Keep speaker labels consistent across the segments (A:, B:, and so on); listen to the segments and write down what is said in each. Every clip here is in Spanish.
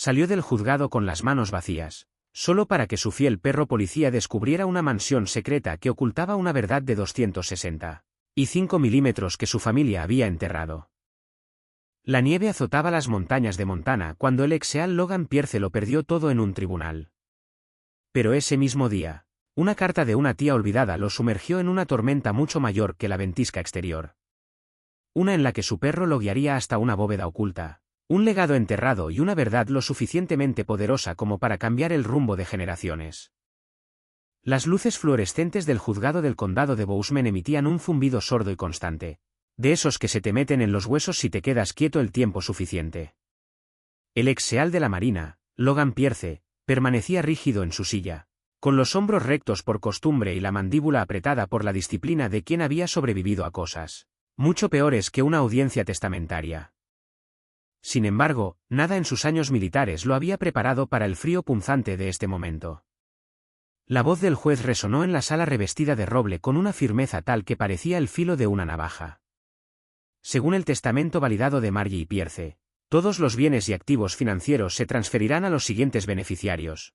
A: Salió del juzgado con las manos vacías, solo para que su fiel perro policía descubriera una mansión secreta que ocultaba una verdad de 265 milímetros que su familia había enterrado. La nieve azotaba las montañas de Montana cuando el exeal Logan Pierce lo perdió todo en un tribunal. Pero ese mismo día, una carta de una tía olvidada lo sumergió en una tormenta mucho mayor que la ventisca exterior. Una en la que su perro lo guiaría hasta una bóveda oculta, un legado enterrado y una verdad lo suficientemente poderosa como para cambiar el rumbo de generaciones. Las luces fluorescentes del juzgado del condado de Bozeman emitían un zumbido sordo y constante, de esos que se te meten en los huesos si te quedas quieto el tiempo suficiente. El exeal de la Marina, Logan Pierce, permanecía rígido en su silla, con los hombros rectos por costumbre y la mandíbula apretada por la disciplina de quien había sobrevivido a cosas mucho peores que una audiencia testamentaria. Sin embargo, nada en sus años militares lo había preparado para el frío punzante de este momento. La voz del juez resonó en la sala revestida de roble con una firmeza tal que parecía el filo de una navaja. Según el testamento validado de Margie Pierce, todos los bienes y activos financieros se transferirán a los siguientes beneficiarios.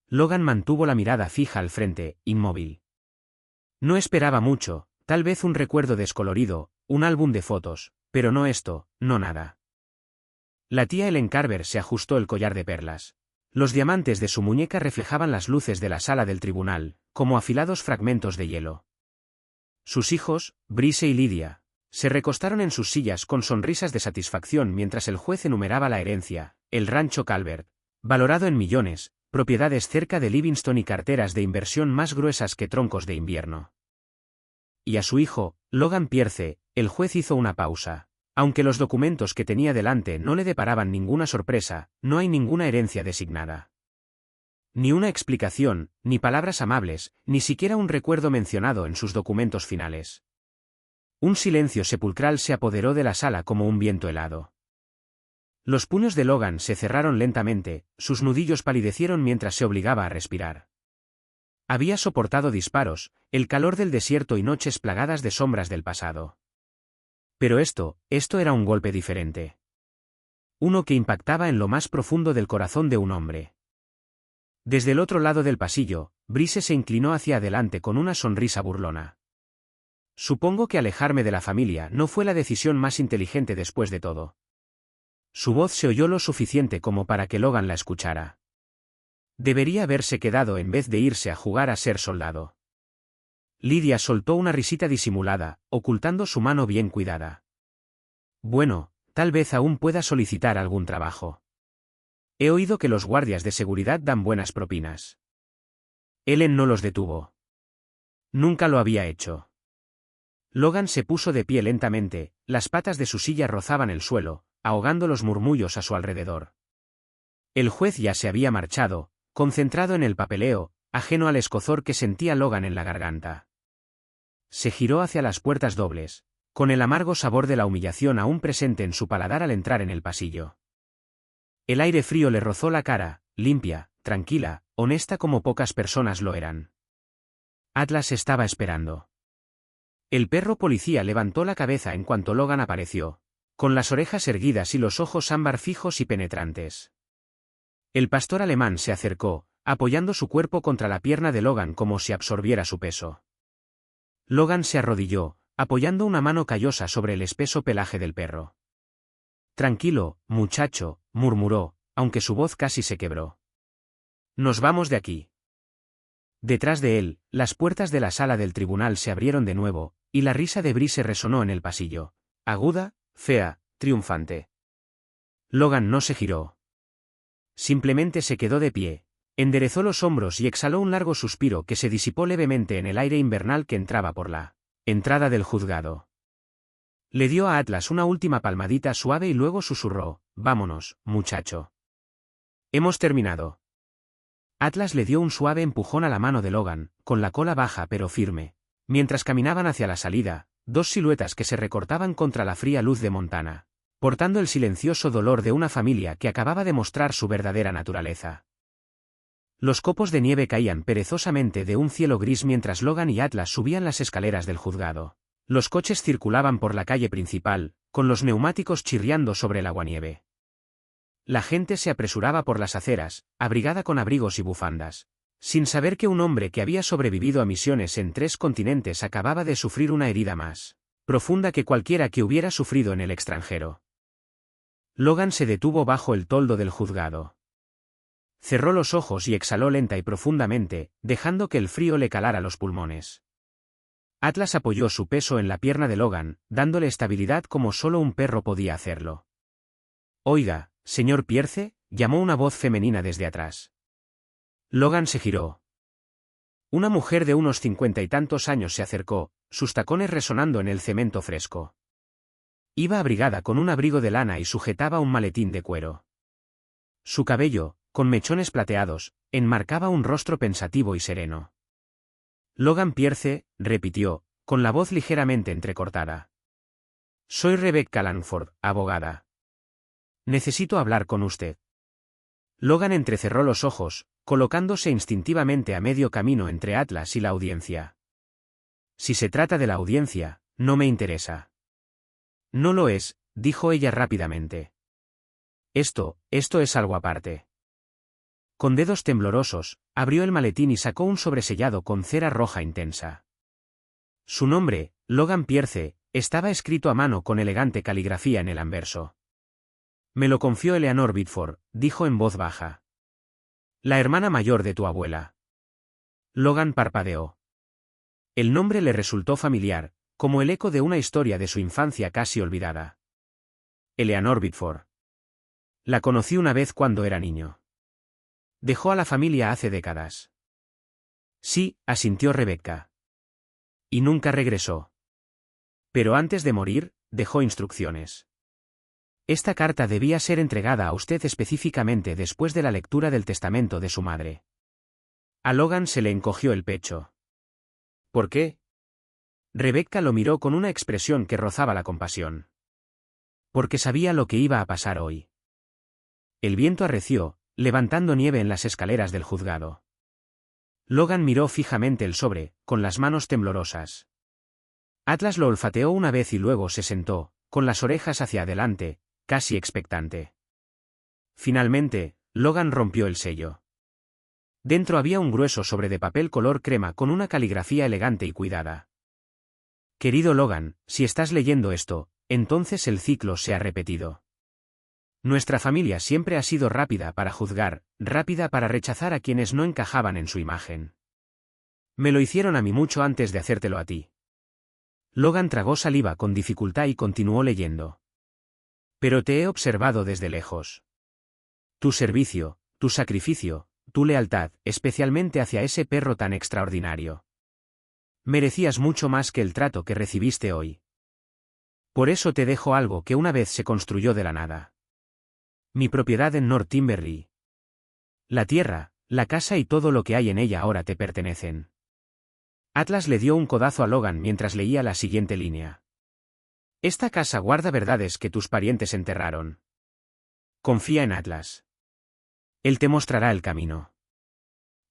A: Logan mantuvo la mirada fija al frente, inmóvil. No esperaba mucho, tal vez un recuerdo descolorido, un álbum de fotos, pero no esto, no nada. La tía Ellen Carver se ajustó el collar de perlas. Los diamantes de su muñeca reflejaban las luces de la sala del tribunal, como afilados fragmentos de hielo. Sus hijos, Brice y Lydia, se recostaron en sus sillas con sonrisas de satisfacción mientras el juez enumeraba la herencia, el rancho Calvert, valorado en millones, propiedades cerca de Livingston y carteras de inversión más gruesas que troncos de invierno. Y a su hijo, Logan Pierce, el juez hizo una pausa. Aunque los documentos que tenía delante no le deparaban ninguna sorpresa, no hay ninguna herencia designada. Ni una explicación, ni palabras amables, ni siquiera un recuerdo mencionado en sus documentos finales. Un silencio sepulcral se apoderó de la sala como un viento helado. Los puños de Logan se cerraron lentamente, sus nudillos palidecieron mientras se obligaba a respirar. Había soportado disparos, el calor del desierto y noches plagadas de sombras del pasado. Pero esto era un golpe diferente. Uno que impactaba en lo más profundo del corazón de un hombre. Desde el otro lado del pasillo, Brice se inclinó hacia adelante con una sonrisa burlona. Supongo que alejarme de la familia no fue la decisión más inteligente después de todo. Su voz se oyó lo suficiente como para que Logan la escuchara. Debería haberse quedado en vez de irse a jugar a ser soldado. Lydia soltó una risita disimulada, ocultando su mano bien cuidada. Bueno, tal vez aún pueda solicitar algún trabajo. He oído que los guardias de seguridad dan buenas propinas. Ellen no los detuvo. Nunca lo había hecho. Logan se puso de pie lentamente, las patas de su silla rozaban el suelo, ahogando los murmullos a su alrededor. El juez ya se había marchado, concentrado en el papeleo, ajeno al escozor que sentía Logan en la garganta. Se giró hacia las puertas dobles, con el amargo sabor de la humillación aún presente en su paladar al entrar en el pasillo. El aire frío le rozó la cara, limpia, tranquila, honesta como pocas personas lo eran. Atlas estaba esperando. El perro policía levantó la cabeza en cuanto Logan apareció, con las orejas erguidas y los ojos ámbar fijos y penetrantes. El pastor alemán se acercó, apoyando su cuerpo contra la pierna de Logan como si absorbiera su peso. Logan se arrodilló, apoyando una mano callosa sobre el espeso pelaje del perro. Tranquilo, muchacho, murmuró, aunque su voz casi se quebró. Nos vamos de aquí. Detrás de él, las puertas de la sala del tribunal se abrieron de nuevo, y la risa de Brice resonó en el pasillo, aguda, fea, triunfante. Logan no se giró. Simplemente se quedó de pie. Enderezó los hombros y exhaló un largo suspiro que se disipó levemente en el aire invernal que entraba por la entrada del juzgado. Le dio a Atlas una última palmadita suave y luego susurró, vámonos, muchacho. Hemos terminado. Atlas le dio un suave empujón a la mano de Logan, con la cola baja pero firme. Mientras caminaban hacia la salida, dos siluetas que se recortaban contra la fría luz de Montana, portando el silencioso dolor de una familia que acababa de mostrar su verdadera naturaleza. Los copos de nieve caían perezosamente de un cielo gris mientras Logan y Atlas subían las escaleras del juzgado. Los coches circulaban por la calle principal, con los neumáticos chirriando sobre el aguanieve. La gente se apresuraba por las aceras, abrigada con abrigos y bufandas, sin saber que un hombre que había sobrevivido a misiones en 3 continentes acababa de sufrir una herida más profunda que cualquiera que hubiera sufrido en el extranjero. Logan se detuvo bajo el toldo del juzgado. Cerró los ojos y exhaló lenta y profundamente, dejando que el frío le calara los pulmones. Atlas apoyó su peso en la pierna de Logan, dándole estabilidad como solo un perro podía hacerlo. «Oiga, señor Pierce», llamó una voz femenina desde atrás. Logan se giró. Una mujer de unos 50 y tantos años se acercó, sus tacones resonando en el cemento fresco. Iba abrigada con un abrigo de lana y sujetaba un maletín de cuero. Su cabello, con mechones plateados, enmarcaba un rostro pensativo y sereno. «Logan Pierce», repitió, con la voz ligeramente entrecortada. «Soy Rebecca Langford, abogada. Necesito hablar con usted». Logan entrecerró los ojos, colocándose instintivamente a medio camino entre Atlas y la audiencia. «Si se trata de la audiencia, no me interesa». «No lo es», dijo ella rápidamente. Esto es algo aparte». Con dedos temblorosos, abrió el maletín y sacó un sobresellado con cera roja intensa. Su nombre, Logan Pierce, estaba escrito a mano con elegante caligrafía en el anverso. «Me lo confió Eleanor Biddeford», dijo en voz baja. «La hermana mayor de tu abuela». Logan parpadeó. El nombre le resultó familiar, como el eco de una historia de su infancia casi olvidada. Eleanor Biddeford. La conocí una vez cuando era niño. Dejó a la familia hace décadas. Sí, asintió Rebecca. Y nunca regresó. Pero antes de morir, dejó instrucciones. Esta carta debía ser entregada a usted específicamente después de la lectura del testamento de su madre. A Logan se le encogió el pecho. ¿Por qué? Rebecca lo miró con una expresión que rozaba la compasión. Porque sabía lo que iba a pasar hoy. El viento arreció, levantando nieve en las escaleras del juzgado. Logan miró fijamente el sobre, con las manos temblorosas. Atlas lo olfateó una vez y luego se sentó, con las orejas hacia adelante, casi expectante. Finalmente, Logan rompió el sello. Dentro había un grueso sobre de papel color crema con una caligrafía elegante y cuidada. Querido Logan, si estás leyendo esto, entonces el ciclo se ha repetido. Nuestra familia siempre ha sido rápida para juzgar, rápida para rechazar a quienes no encajaban en su imagen. Me lo hicieron a mí mucho antes de hacértelo a ti. Logan tragó saliva con dificultad y continuó leyendo. Pero te he observado desde lejos. Tu servicio, tu sacrificio, tu lealtad, especialmente hacia ese perro tan extraordinario. Merecías mucho más que el trato que recibiste hoy. Por eso te dejo algo que una vez se construyó de la nada. Mi propiedad en North Timberley. La tierra, la casa y todo lo que hay en ella ahora te pertenecen. Atlas le dio un codazo a Logan mientras leía la siguiente línea. Esta casa guarda verdades que tus parientes enterraron. Confía en Atlas. Él te mostrará el camino.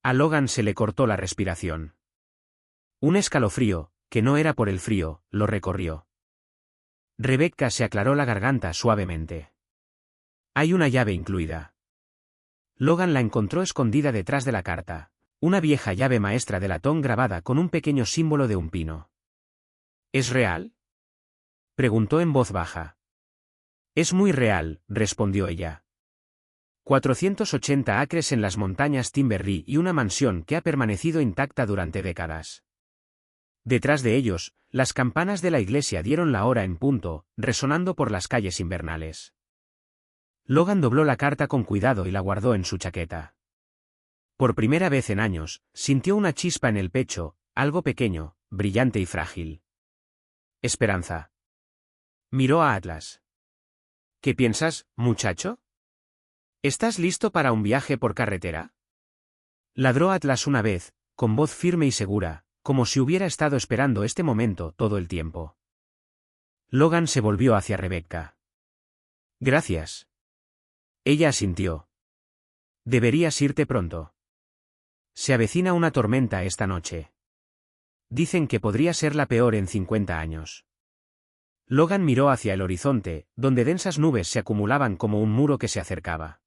A: A Logan se le cortó la respiración. Un escalofrío, que no era por el frío, lo recorrió. Rebecca se aclaró la garganta suavemente. Hay una llave incluida. Logan la encontró escondida detrás de la carta, una vieja llave maestra de latón grabada con un pequeño símbolo de un pino. ¿Es real?, preguntó en voz baja. Es muy real, respondió ella. 480 acres en las montañas Timberley y una mansión que ha permanecido intacta durante décadas. Detrás de ellos, las campanas de la iglesia dieron la hora en punto, resonando por las calles invernales. Logan dobló la carta con cuidado y la guardó en su chaqueta. Por primera vez en años, sintió una chispa en el pecho, algo pequeño, brillante y frágil. Esperanza. Miró a Atlas. ¿Qué piensas, muchacho? ¿Estás listo para un viaje por carretera? Ladró Atlas una vez, con voz firme y segura, como si hubiera estado esperando este momento todo el tiempo. Logan se volvió hacia Rebecca. Gracias. Ella asintió. Deberías irte pronto. Se avecina una tormenta esta noche. Dicen que podría ser la peor en 50 años. Logan miró hacia el horizonte, donde densas nubes se acumulaban como un muro que se acercaba.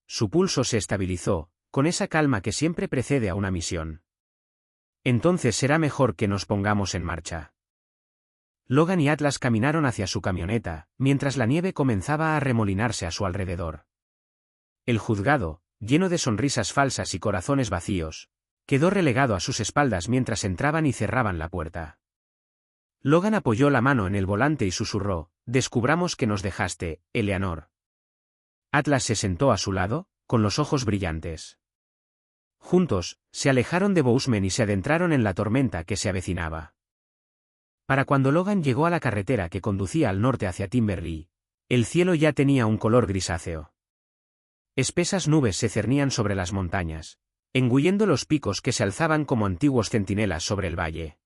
A: Su pulso se estabilizó, con esa calma que siempre precede a una misión. Entonces será mejor que nos pongamos en marcha. Logan y Atlas caminaron hacia su camioneta, mientras la nieve comenzaba a arremolinarse a su alrededor. El juzgado, lleno de sonrisas falsas y corazones vacíos, quedó relegado a sus espaldas mientras entraban y cerraban la puerta. Logan apoyó la mano en el volante y susurró: «Descubramos que nos dejaste, Eleanor». Atlas se sentó a su lado, con los ojos brillantes. Juntos, se alejaron de Bousman y se adentraron en la tormenta que se avecinaba. Para cuando Logan llegó a la carretera que conducía al norte hacia Timberley, el cielo ya tenía un color grisáceo. Espesas nubes se cernían sobre las montañas, engullendo los picos que se alzaban como antiguos centinelas sobre el valle.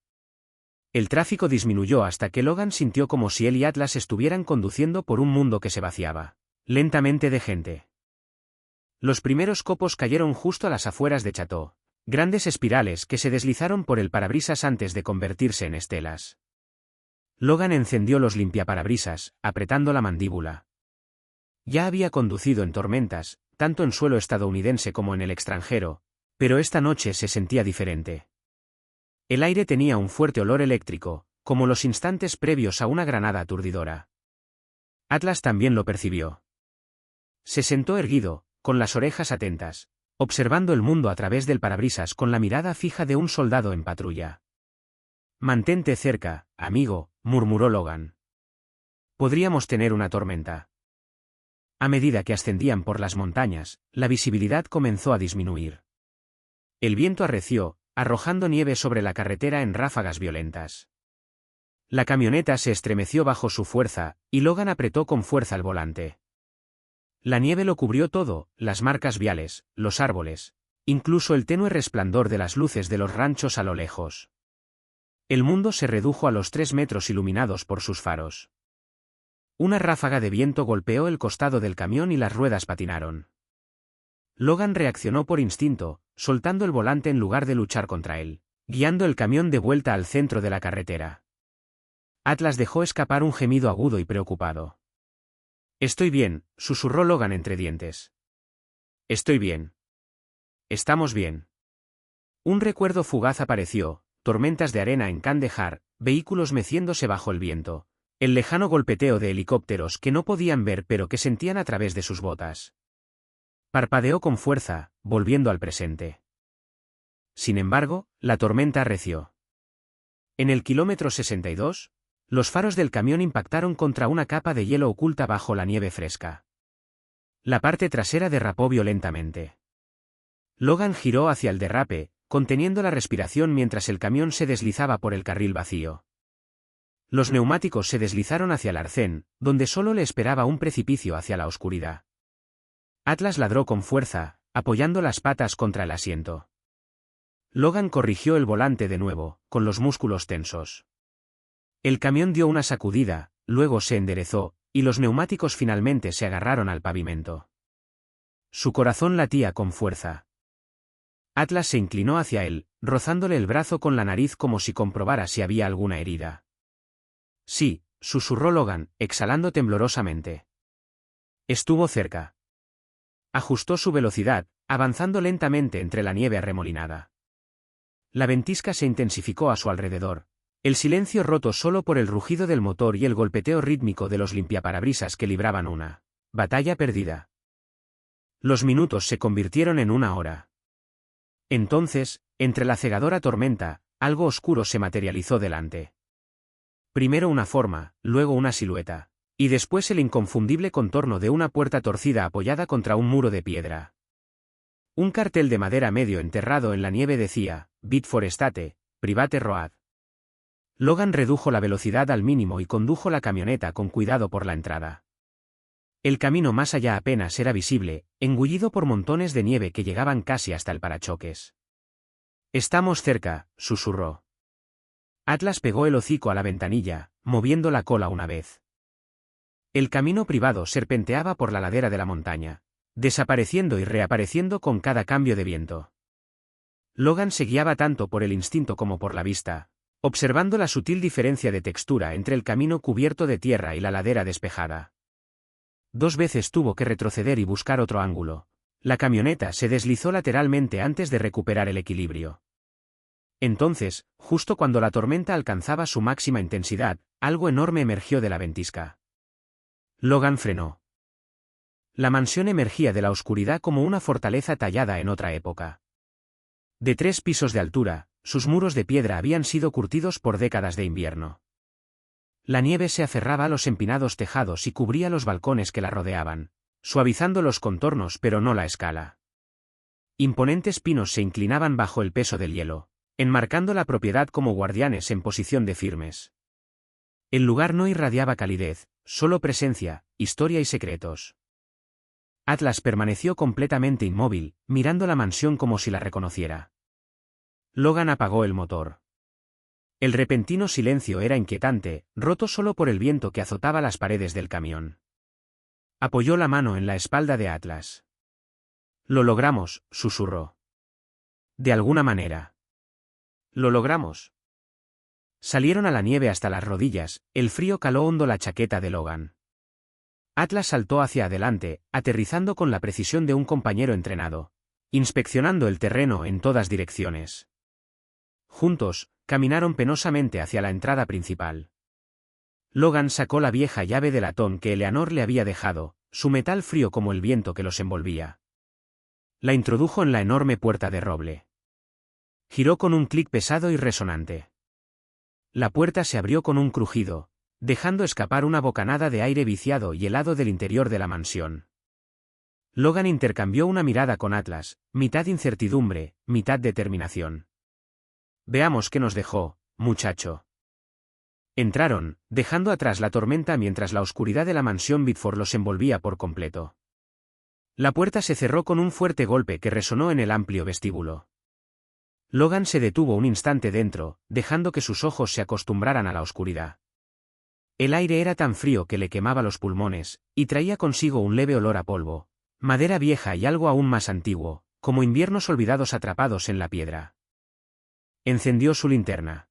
A: El tráfico disminuyó hasta que Logan sintió como si él y Atlas estuvieran conduciendo por un mundo que se vaciaba lentamente de gente. Los primeros copos cayeron justo a las afueras de Chateau, grandes espirales que se deslizaron por el parabrisas antes de convertirse en estelas. Logan encendió los limpiaparabrisas, apretando la mandíbula. Ya había conducido en tormentas, tanto en suelo estadounidense como en el extranjero, pero esta noche se sentía diferente. El aire tenía un fuerte olor eléctrico, como los instantes previos a una granada aturdidora. Atlas también lo percibió. Se sentó erguido, con las orejas atentas, observando el mundo a través del parabrisas con la mirada fija de un soldado en patrulla. «Mantente cerca, amigo», murmuró Logan. «Podríamos tener una tormenta». A medida que ascendían por las montañas, la visibilidad comenzó a disminuir. El viento arreció, arrojando nieve sobre la carretera en ráfagas violentas. La camioneta se estremeció bajo su fuerza, y Logan apretó con fuerza el volante. La nieve lo cubrió todo, las marcas viales, los árboles, incluso el tenue resplandor de las luces de los ranchos a lo lejos. El mundo se redujo a los 3 metros iluminados por sus faros. Una ráfaga de viento golpeó el costado del camión y las ruedas patinaron. Logan reaccionó por instinto, soltando el volante en lugar de luchar contra él, guiando el camión de vuelta al centro de la carretera. Atlas dejó escapar un gemido agudo y preocupado. «Estoy bien», susurró Logan entre dientes. «Estoy bien. Estamos bien». Un recuerdo fugaz apareció: tormentas de arena en Kandahar, vehículos meciéndose bajo el viento, el lejano golpeteo de helicópteros que no podían ver pero que sentían a través de sus botas. Parpadeó con fuerza, volviendo al presente. Sin embargo, la tormenta arreció. En el kilómetro 62, los faros del camión impactaron contra una capa de hielo oculta bajo la nieve fresca. La parte trasera derrapó violentamente. Logan giró hacia el derrape, conteniendo la respiración mientras el camión se deslizaba por el carril vacío. Los neumáticos se deslizaron hacia el arcén, donde solo le esperaba un precipicio hacia la oscuridad. Atlas ladró con fuerza, apoyando las patas contra el asiento. Logan corrigió el volante de nuevo, con los músculos tensos. El camión dio una sacudida, luego se enderezó, y los neumáticos finalmente se agarraron al pavimento. Su corazón latía con fuerza. Atlas se inclinó hacia él, rozándole el brazo con la nariz como si comprobara si había alguna herida. «Sí», susurró Logan, exhalando temblorosamente. Estuvo cerca. Ajustó su velocidad, avanzando lentamente entre la nieve arremolinada. La ventisca se intensificó a su alrededor, el silencio roto solo por el rugido del motor y el golpeteo rítmico de los limpiaparabrisas que libraban una batalla perdida. Los minutos se convirtieron en una hora. Entonces, entre la cegadora tormenta, algo oscuro se materializó delante. Primero una forma, luego una silueta, y después el inconfundible contorno de una puerta torcida apoyada contra un muro de piedra. Un cartel de madera medio enterrado en la nieve decía: «Bit for Estate, Private Road». Logan redujo la velocidad al mínimo y condujo la camioneta con cuidado por la entrada. El camino más allá apenas era visible, engullido por montones de nieve que llegaban casi hasta el parachoques. «Estamos cerca», susurró. Atlas pegó el hocico a la ventanilla, moviendo la cola una vez. El camino privado serpenteaba por la ladera de la montaña, desapareciendo y reapareciendo con cada cambio de viento. Logan se guiaba tanto por el instinto como por la vista, observando la sutil diferencia de textura entre el camino cubierto de tierra y la ladera despejada. 2 veces tuvo que retroceder y buscar otro ángulo. La camioneta se deslizó lateralmente antes de recuperar el equilibrio. Entonces, justo cuando la tormenta alcanzaba su máxima intensidad, algo enorme emergió de la ventisca. Logan frenó. La mansión emergía de la oscuridad como una fortaleza tallada en otra época. De 3 pisos de altura, sus muros de piedra habían sido curtidos por décadas de invierno. La nieve se aferraba a los empinados tejados y cubría los balcones que la rodeaban, suavizando los contornos pero no la escala. Imponentes pinos se inclinaban bajo el peso del hielo, enmarcando la propiedad como guardianes en posición de firmes. El lugar no irradiaba calidez, solo presencia, historia y secretos. Atlas permaneció completamente inmóvil, mirando la mansión como si la reconociera. Logan apagó el motor. El repentino silencio era inquietante, roto solo por el viento que azotaba las paredes del camión. Apoyó la mano en la espalda de Atlas. «Lo logramos», susurró. «De alguna manera». «Lo logramos». Salieron a la nieve hasta las rodillas, el frío caló hondo la chaqueta de Logan. Atlas saltó hacia adelante, aterrizando con la precisión de un compañero entrenado, inspeccionando el terreno en todas direcciones. Juntos, caminaron penosamente hacia la entrada principal. Logan sacó la vieja llave de latón que Eleanor le había dejado, su metal frío como el viento que los envolvía. La introdujo en la enorme puerta de roble. Giró con un clic pesado y resonante. La puerta se abrió con un crujido, dejando escapar una bocanada de aire viciado y helado del interior de la mansión. Logan intercambió una mirada con Atlas, mitad incertidumbre, mitad determinación. «Veamos qué nos dejó, muchacho». Entraron, dejando atrás la tormenta mientras la oscuridad de la mansión Biddeford los envolvía por completo. La puerta se cerró con un fuerte golpe que resonó en el amplio vestíbulo. Logan se detuvo un instante dentro, dejando que sus ojos se acostumbraran a la oscuridad. El aire era tan frío que le quemaba los pulmones, y traía consigo un leve olor a polvo, madera vieja y algo aún más antiguo, como inviernos olvidados atrapados en la piedra. Encendió su linterna.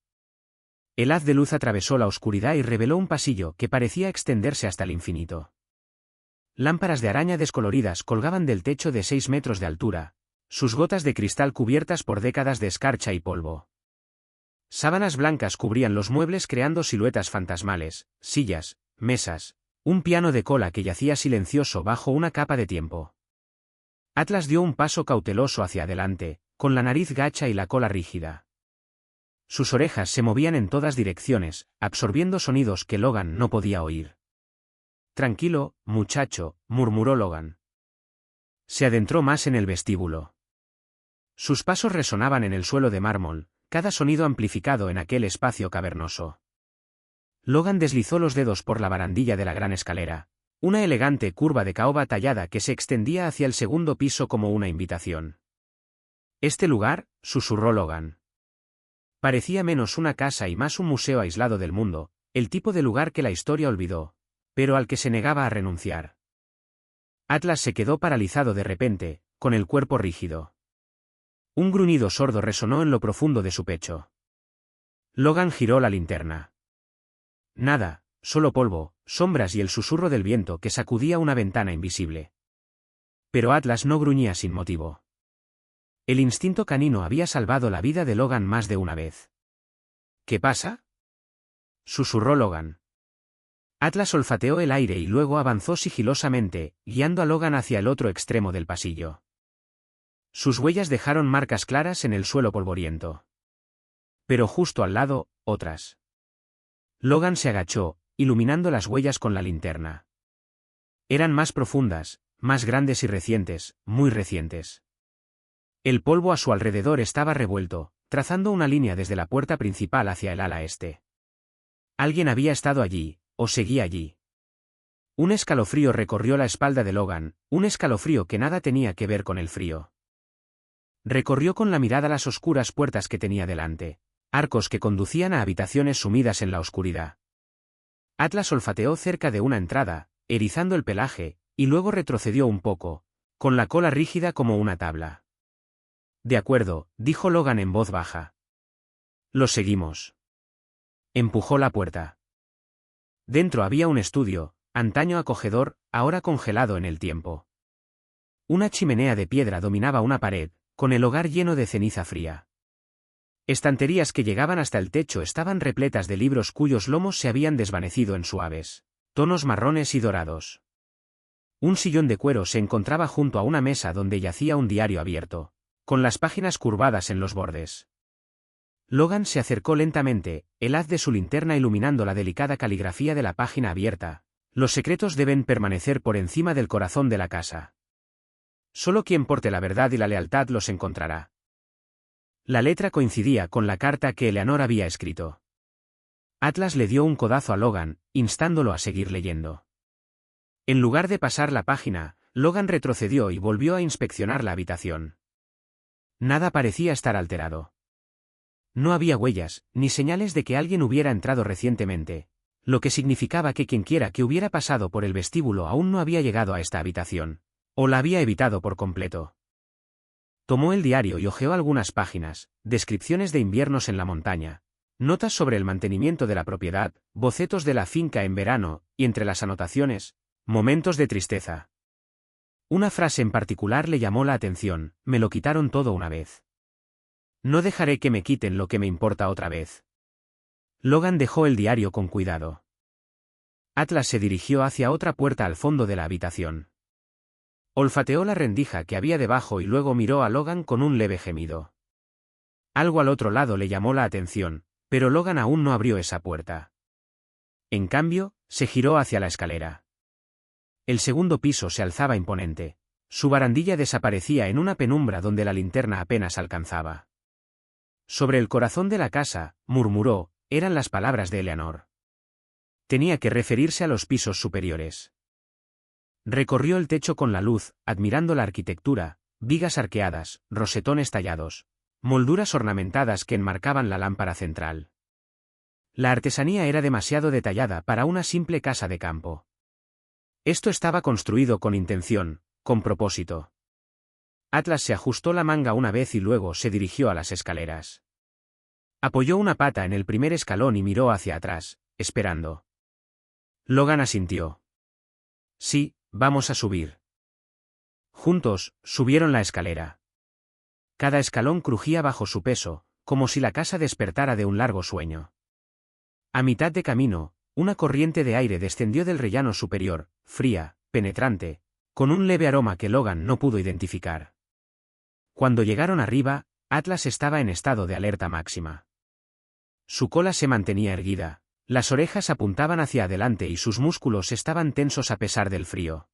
A: El haz de luz atravesó la oscuridad y reveló un pasillo que parecía extenderse hasta el infinito. Lámparas de araña descoloridas colgaban del techo de 6 metros de altura, sus gotas de cristal cubiertas por décadas de escarcha y polvo. Sábanas blancas cubrían los muebles creando siluetas fantasmales, sillas, mesas, un piano de cola que yacía silencioso bajo una capa de tiempo. Atlas dio un paso cauteloso hacia adelante, con la nariz gacha y la cola rígida. Sus orejas se movían en todas direcciones, absorbiendo sonidos que Logan no podía oír. «Tranquilo, muchacho», murmuró Logan. Se adentró más en el vestíbulo. Sus pasos resonaban en el suelo de mármol, cada sonido amplificado en aquel espacio cavernoso. Logan deslizó los dedos por la barandilla de la gran escalera, una elegante curva de caoba tallada que se extendía hacia el segundo piso como una invitación. «Este lugar», susurró Logan. Parecía menos una casa y más un museo aislado del mundo, el tipo de lugar que la historia olvidó, pero al que se negaba a renunciar. Atlas se quedó paralizado de repente, con el cuerpo rígido. Un gruñido sordo resonó en lo profundo de su pecho. Logan giró la linterna. Nada, solo polvo, sombras y el susurro del viento que sacudía una ventana invisible. Pero Atlas no gruñía sin motivo. El instinto canino había salvado la vida de Logan más de una vez. «¿Qué pasa?», susurró Logan. Atlas olfateó el aire y luego avanzó sigilosamente, guiando a Logan hacia el otro extremo del pasillo. Sus huellas dejaron marcas claras en el suelo polvoriento. Pero justo al lado, otras. Logan se agachó, iluminando las huellas con la linterna. Eran más profundas, más grandes y recientes, muy recientes. El polvo a su alrededor estaba revuelto, trazando una línea desde la puerta principal hacia el ala este. Alguien había estado allí, o seguía allí. Un escalofrío recorrió la espalda de Logan, un escalofrío que nada tenía que ver con el frío. Recorrió con la mirada las oscuras puertas que tenía delante, arcos que conducían a habitaciones sumidas en la oscuridad. Atlas olfateó cerca de una entrada, erizando el pelaje, y luego retrocedió un poco, con la cola rígida como una tabla. «De acuerdo», dijo Logan en voz baja. «Lo seguimos». Empujó la puerta. Dentro había un estudio, antaño acogedor, ahora congelado en el tiempo. Una chimenea de piedra dominaba una pared, con el hogar lleno de ceniza fría. Estanterías que llegaban hasta el techo estaban repletas de libros cuyos lomos se habían desvanecido en suaves tonos marrones y dorados. Un sillón de cuero se encontraba junto a una mesa donde yacía un diario abierto, con las páginas curvadas en los bordes. Logan se acercó lentamente, el haz de su linterna iluminando la delicada caligrafía de la página abierta. Los secretos deben permanecer por encima del corazón de la casa. Solo quien porte la verdad y la lealtad los encontrará. La letra coincidía con la carta que Eleanor había escrito. Atlas le dio un codazo a Logan, instándolo a seguir leyendo. En lugar de pasar la página, Logan retrocedió y volvió a inspeccionar la habitación. Nada parecía estar alterado. No había huellas, ni señales de que alguien hubiera entrado recientemente, lo que significaba que quienquiera que hubiera pasado por el vestíbulo aún no había llegado a esta habitación, o la había evitado por completo. Tomó el diario y hojeó algunas páginas, descripciones de inviernos en la montaña, notas sobre el mantenimiento de la propiedad, bocetos de la finca en verano, y entre las anotaciones, momentos de tristeza. Una frase en particular le llamó la atención: me lo quitaron todo una vez. No dejaré que me quiten lo que me importa otra vez. Logan dejó el diario con cuidado. Atlas se dirigió hacia otra puerta al fondo de la habitación. Olfateó la rendija que había debajo y luego miró a Logan con un leve gemido. Algo al otro lado le llamó la atención, pero Logan aún no abrió esa puerta. En cambio, se giró hacia la escalera. El segundo piso se alzaba imponente. Su barandilla desaparecía en una penumbra donde la linterna apenas alcanzaba. Sobre el corazón de la casa, murmuró, eran las palabras de Eleanor. Tenía que referirse a los pisos superiores. Recorrió el techo con la luz, admirando la arquitectura, vigas arqueadas, rosetones tallados, molduras ornamentadas que enmarcaban la lámpara central. La artesanía era demasiado detallada para una simple casa de campo. Esto estaba construido con intención, con propósito. Atlas se ajustó la manga una vez y luego se dirigió a las escaleras. Apoyó una pata en el primer escalón y miró hacia atrás, esperando. Logan asintió. Sí, vamos a subir. Juntos, subieron la escalera. Cada escalón crujía bajo su peso, como si la casa despertara de un largo sueño. A mitad de camino, una corriente de aire descendió del rellano superior, fría, penetrante, con un leve aroma que Logan no pudo identificar. Cuando llegaron arriba, Atlas estaba en estado de alerta máxima. Su cola se mantenía erguida, las orejas apuntaban hacia adelante y sus músculos estaban tensos a pesar del frío.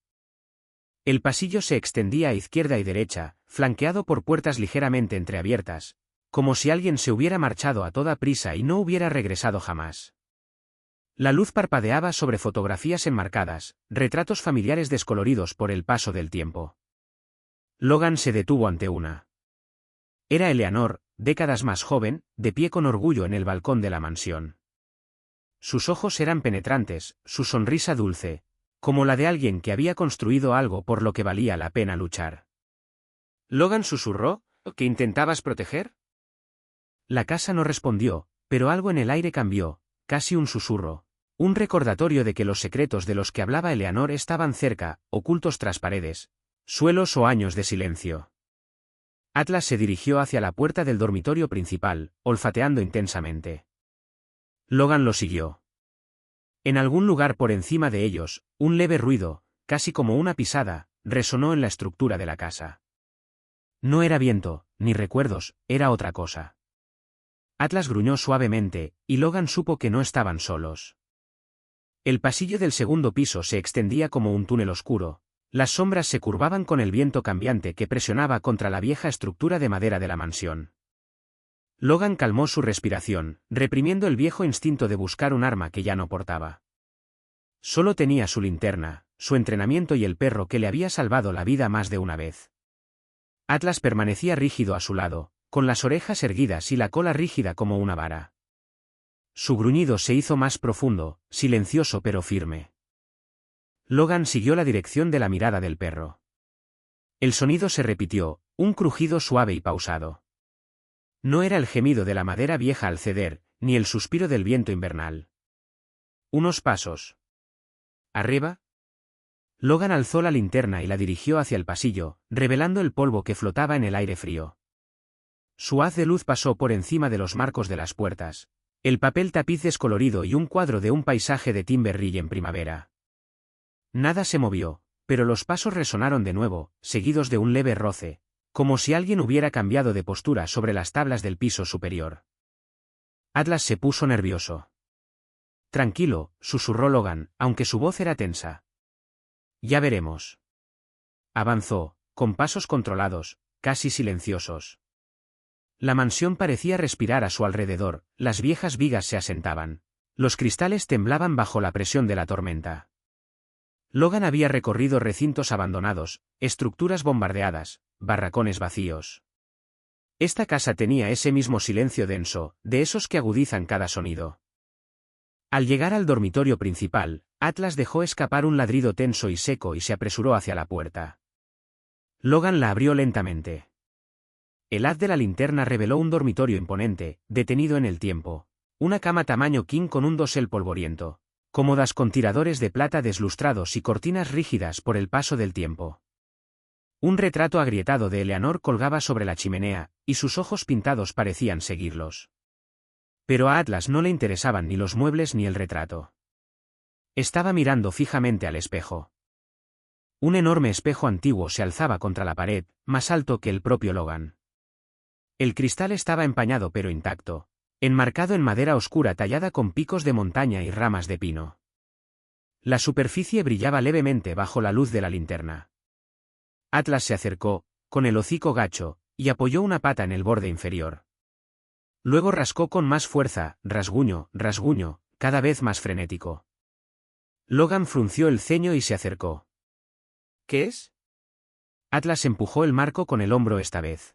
A: El pasillo se extendía a izquierda y derecha, flanqueado por puertas ligeramente entreabiertas, como si alguien se hubiera marchado a toda prisa y no hubiera regresado jamás. La luz parpadeaba sobre fotografías enmarcadas, retratos familiares descoloridos por el paso del tiempo. Logan se detuvo ante una. Era Eleanor, décadas más joven, de pie con orgullo en el balcón de la mansión. Sus ojos eran penetrantes, su sonrisa dulce, como la de alguien que había construido algo por lo que valía la pena luchar. Logan susurró, ¿que intentabas proteger? La casa no respondió, pero algo en el aire cambió, casi un susurro, un recordatorio de que los secretos de los que hablaba Eleanor estaban cerca, ocultos tras paredes, suelos o años de silencio. Atlas se dirigió hacia la puerta del dormitorio principal, olfateando intensamente. Logan lo siguió. En algún lugar por encima de ellos, un leve ruido, casi como una pisada, resonó en la estructura de la casa. No era viento, ni recuerdos, era otra cosa. Atlas gruñó suavemente, y Logan supo que no estaban solos. El pasillo del segundo piso se extendía como un túnel oscuro, las sombras se curvaban con el viento cambiante que presionaba contra la vieja estructura de madera de la mansión. Logan calmó su respiración, reprimiendo el viejo instinto de buscar un arma que ya no portaba. Solo tenía su linterna, su entrenamiento y el perro que le había salvado la vida más de una vez. Atlas permanecía rígido a su lado, con las orejas erguidas y la cola rígida como una vara. Su gruñido se hizo más profundo, silencioso pero firme. Logan siguió la dirección de la mirada del perro. El sonido se repitió, un crujido suave y pausado. No era el gemido de la madera vieja al ceder, ni el suspiro del viento invernal. Unos pasos. Arriba. Logan alzó la linterna y la dirigió hacia el pasillo, revelando el polvo que flotaba en el aire frío. Su haz de luz pasó por encima de los marcos de las puertas, el papel tapiz descolorido y un cuadro de un paisaje de Timberridge en primavera. Nada se movió, pero los pasos resonaron de nuevo, seguidos de un leve roce, como si alguien hubiera cambiado de postura sobre las tablas del piso superior. Atlas se puso nervioso. Tranquilo, susurró Logan, aunque su voz era tensa. Ya veremos. Avanzó, con pasos controlados, casi silenciosos. La mansión parecía respirar a su alrededor, las viejas vigas se asentaban. Los cristales temblaban bajo la presión de la tormenta. Logan había recorrido recintos abandonados, estructuras bombardeadas, barracones vacíos. Esta casa tenía ese mismo silencio denso, de esos que agudizan cada sonido. Al llegar al dormitorio principal, Atlas dejó escapar un ladrido tenso y seco y se apresuró hacia la puerta. Logan la abrió lentamente. El haz de la linterna reveló un dormitorio imponente, detenido en el tiempo. Una cama tamaño king con un dosel polvoriento, cómodas con tiradores de plata deslustrados y cortinas rígidas por el paso del tiempo. Un retrato agrietado de Eleanor colgaba sobre la chimenea, y sus ojos pintados parecían seguirlos. Pero a Atlas no le interesaban ni los muebles ni el retrato. Estaba mirando fijamente al espejo. Un enorme espejo antiguo se alzaba contra la pared, más alto que el propio Logan. El cristal estaba empañado pero intacto, enmarcado en madera oscura tallada con picos de montaña y ramas de pino. La superficie brillaba levemente bajo la luz de la linterna. Atlas se acercó, con el hocico gacho, y apoyó una pata en el borde inferior. Luego rascó con más fuerza, rasguño, rasguño, cada vez más frenético. Logan frunció el ceño y se acercó. ¿Qué es? Atlas empujó el marco con el hombro esta vez.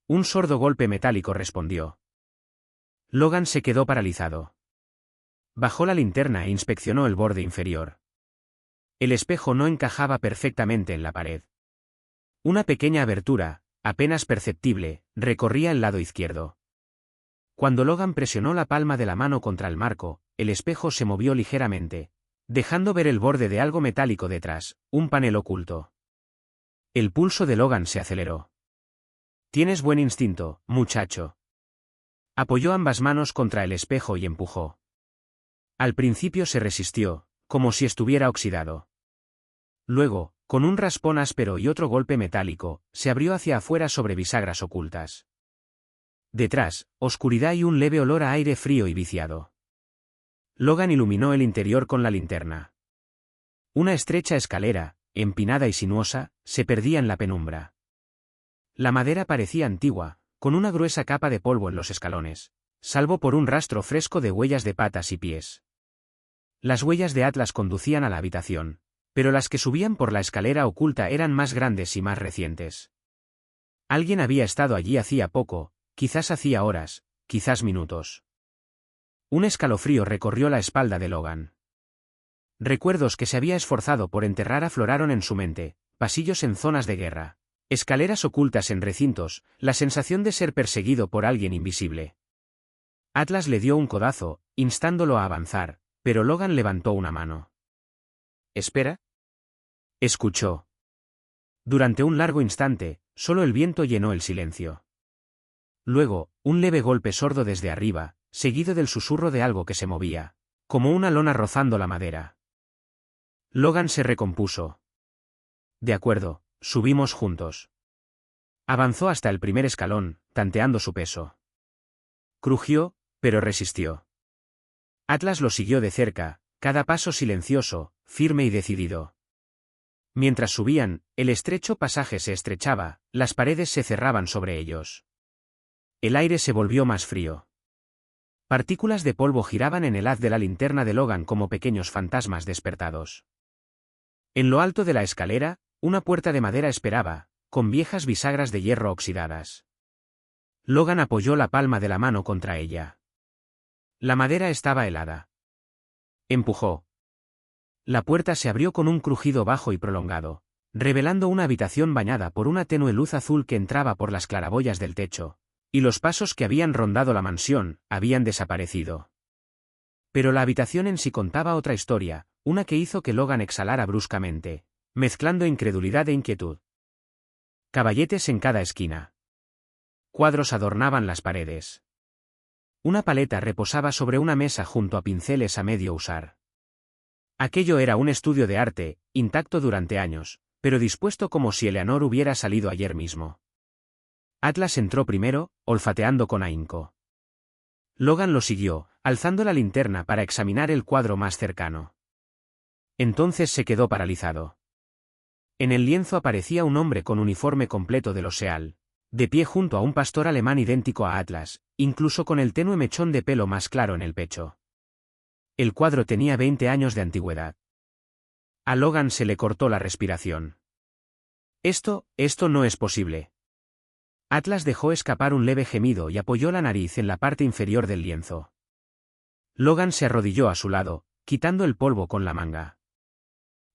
A: Un sordo golpe metálico respondió. Logan se quedó paralizado. Bajó la linterna e inspeccionó el borde inferior. El espejo no encajaba perfectamente en la pared. Una pequeña abertura, apenas perceptible, recorría el lado izquierdo. Cuando Logan presionó la palma de la mano contra el marco, el espejo se movió ligeramente, dejando ver el borde de algo metálico detrás, un panel oculto. El pulso de Logan se aceleró. Tienes buen instinto, muchacho. Apoyó ambas manos contra el espejo y empujó. Al principio se resistió, como si estuviera oxidado. Luego, con un raspón áspero y otro golpe metálico, se abrió hacia afuera sobre bisagras ocultas. Detrás, oscuridad y un leve olor a aire frío y viciado. Logan iluminó el interior con la linterna. Una estrecha escalera, empinada y sinuosa, se perdía en la penumbra. La madera parecía antigua, con una gruesa capa de polvo en los escalones, salvo por un rastro fresco de huellas de patas y pies. Las huellas de Atlas conducían a la habitación, pero las que subían por la escalera oculta eran más grandes y más recientes. Alguien había estado allí hacía poco, quizás hacía horas, quizás minutos. Un escalofrío recorrió la espalda de Logan. Recuerdos que se había esforzado por enterrar afloraron en su mente, pasillos en zonas de guerra, escaleras ocultas en recintos, la sensación de ser perseguido por alguien invisible. Atlas le dio un codazo, instándolo a avanzar, pero Logan levantó una mano. ¿Espera? Escuchó. Durante un largo instante, solo el viento llenó el silencio. Luego, un leve golpe sordo desde arriba, seguido del susurro de algo que se movía, como una lona rozando la madera. Logan se recompuso. De acuerdo, subimos juntos. Avanzó hasta el primer escalón, tanteando su peso. Crujió, pero resistió. Atlas lo siguió de cerca, cada paso silencioso, firme y decidido. Mientras subían, el estrecho pasaje se estrechaba, las paredes se cerraban sobre ellos. El aire se volvió más frío. Partículas de polvo giraban en el haz de la linterna de Logan como pequeños fantasmas despertados. En lo alto de la escalera, una puerta de madera esperaba, con viejas bisagras de hierro oxidadas. Logan apoyó la palma de la mano contra ella. La madera estaba helada. Empujó. La puerta se abrió con un crujido bajo y prolongado, revelando una habitación bañada por una tenue luz azul que entraba por las claraboyas del techo, y los pasos que habían rondado la mansión habían desaparecido. Pero la habitación en sí contaba otra historia, una que hizo que Logan exhalara bruscamente, mezclando incredulidad e inquietud. Caballetes en cada esquina. Cuadros adornaban las paredes. Una paleta reposaba sobre una mesa junto a pinceles a medio usar. Aquello era un estudio de arte, intacto durante años, pero dispuesto como si Eleanor hubiera salido ayer mismo. Atlas entró primero, olfateando con ahínco. Logan lo siguió, alzando la linterna para examinar el cuadro más cercano. Entonces se quedó paralizado. En el lienzo aparecía un hombre con uniforme completo de los SEAL, de pie junto a un pastor alemán idéntico a Atlas, incluso con el tenue mechón de pelo más claro en el pecho. El cuadro tenía 20 años de antigüedad. A Logan se le cortó la respiración. Esto no es posible. Atlas dejó escapar un leve gemido y apoyó la nariz en la parte inferior del lienzo. Logan se arrodilló a su lado, quitando el polvo con la manga.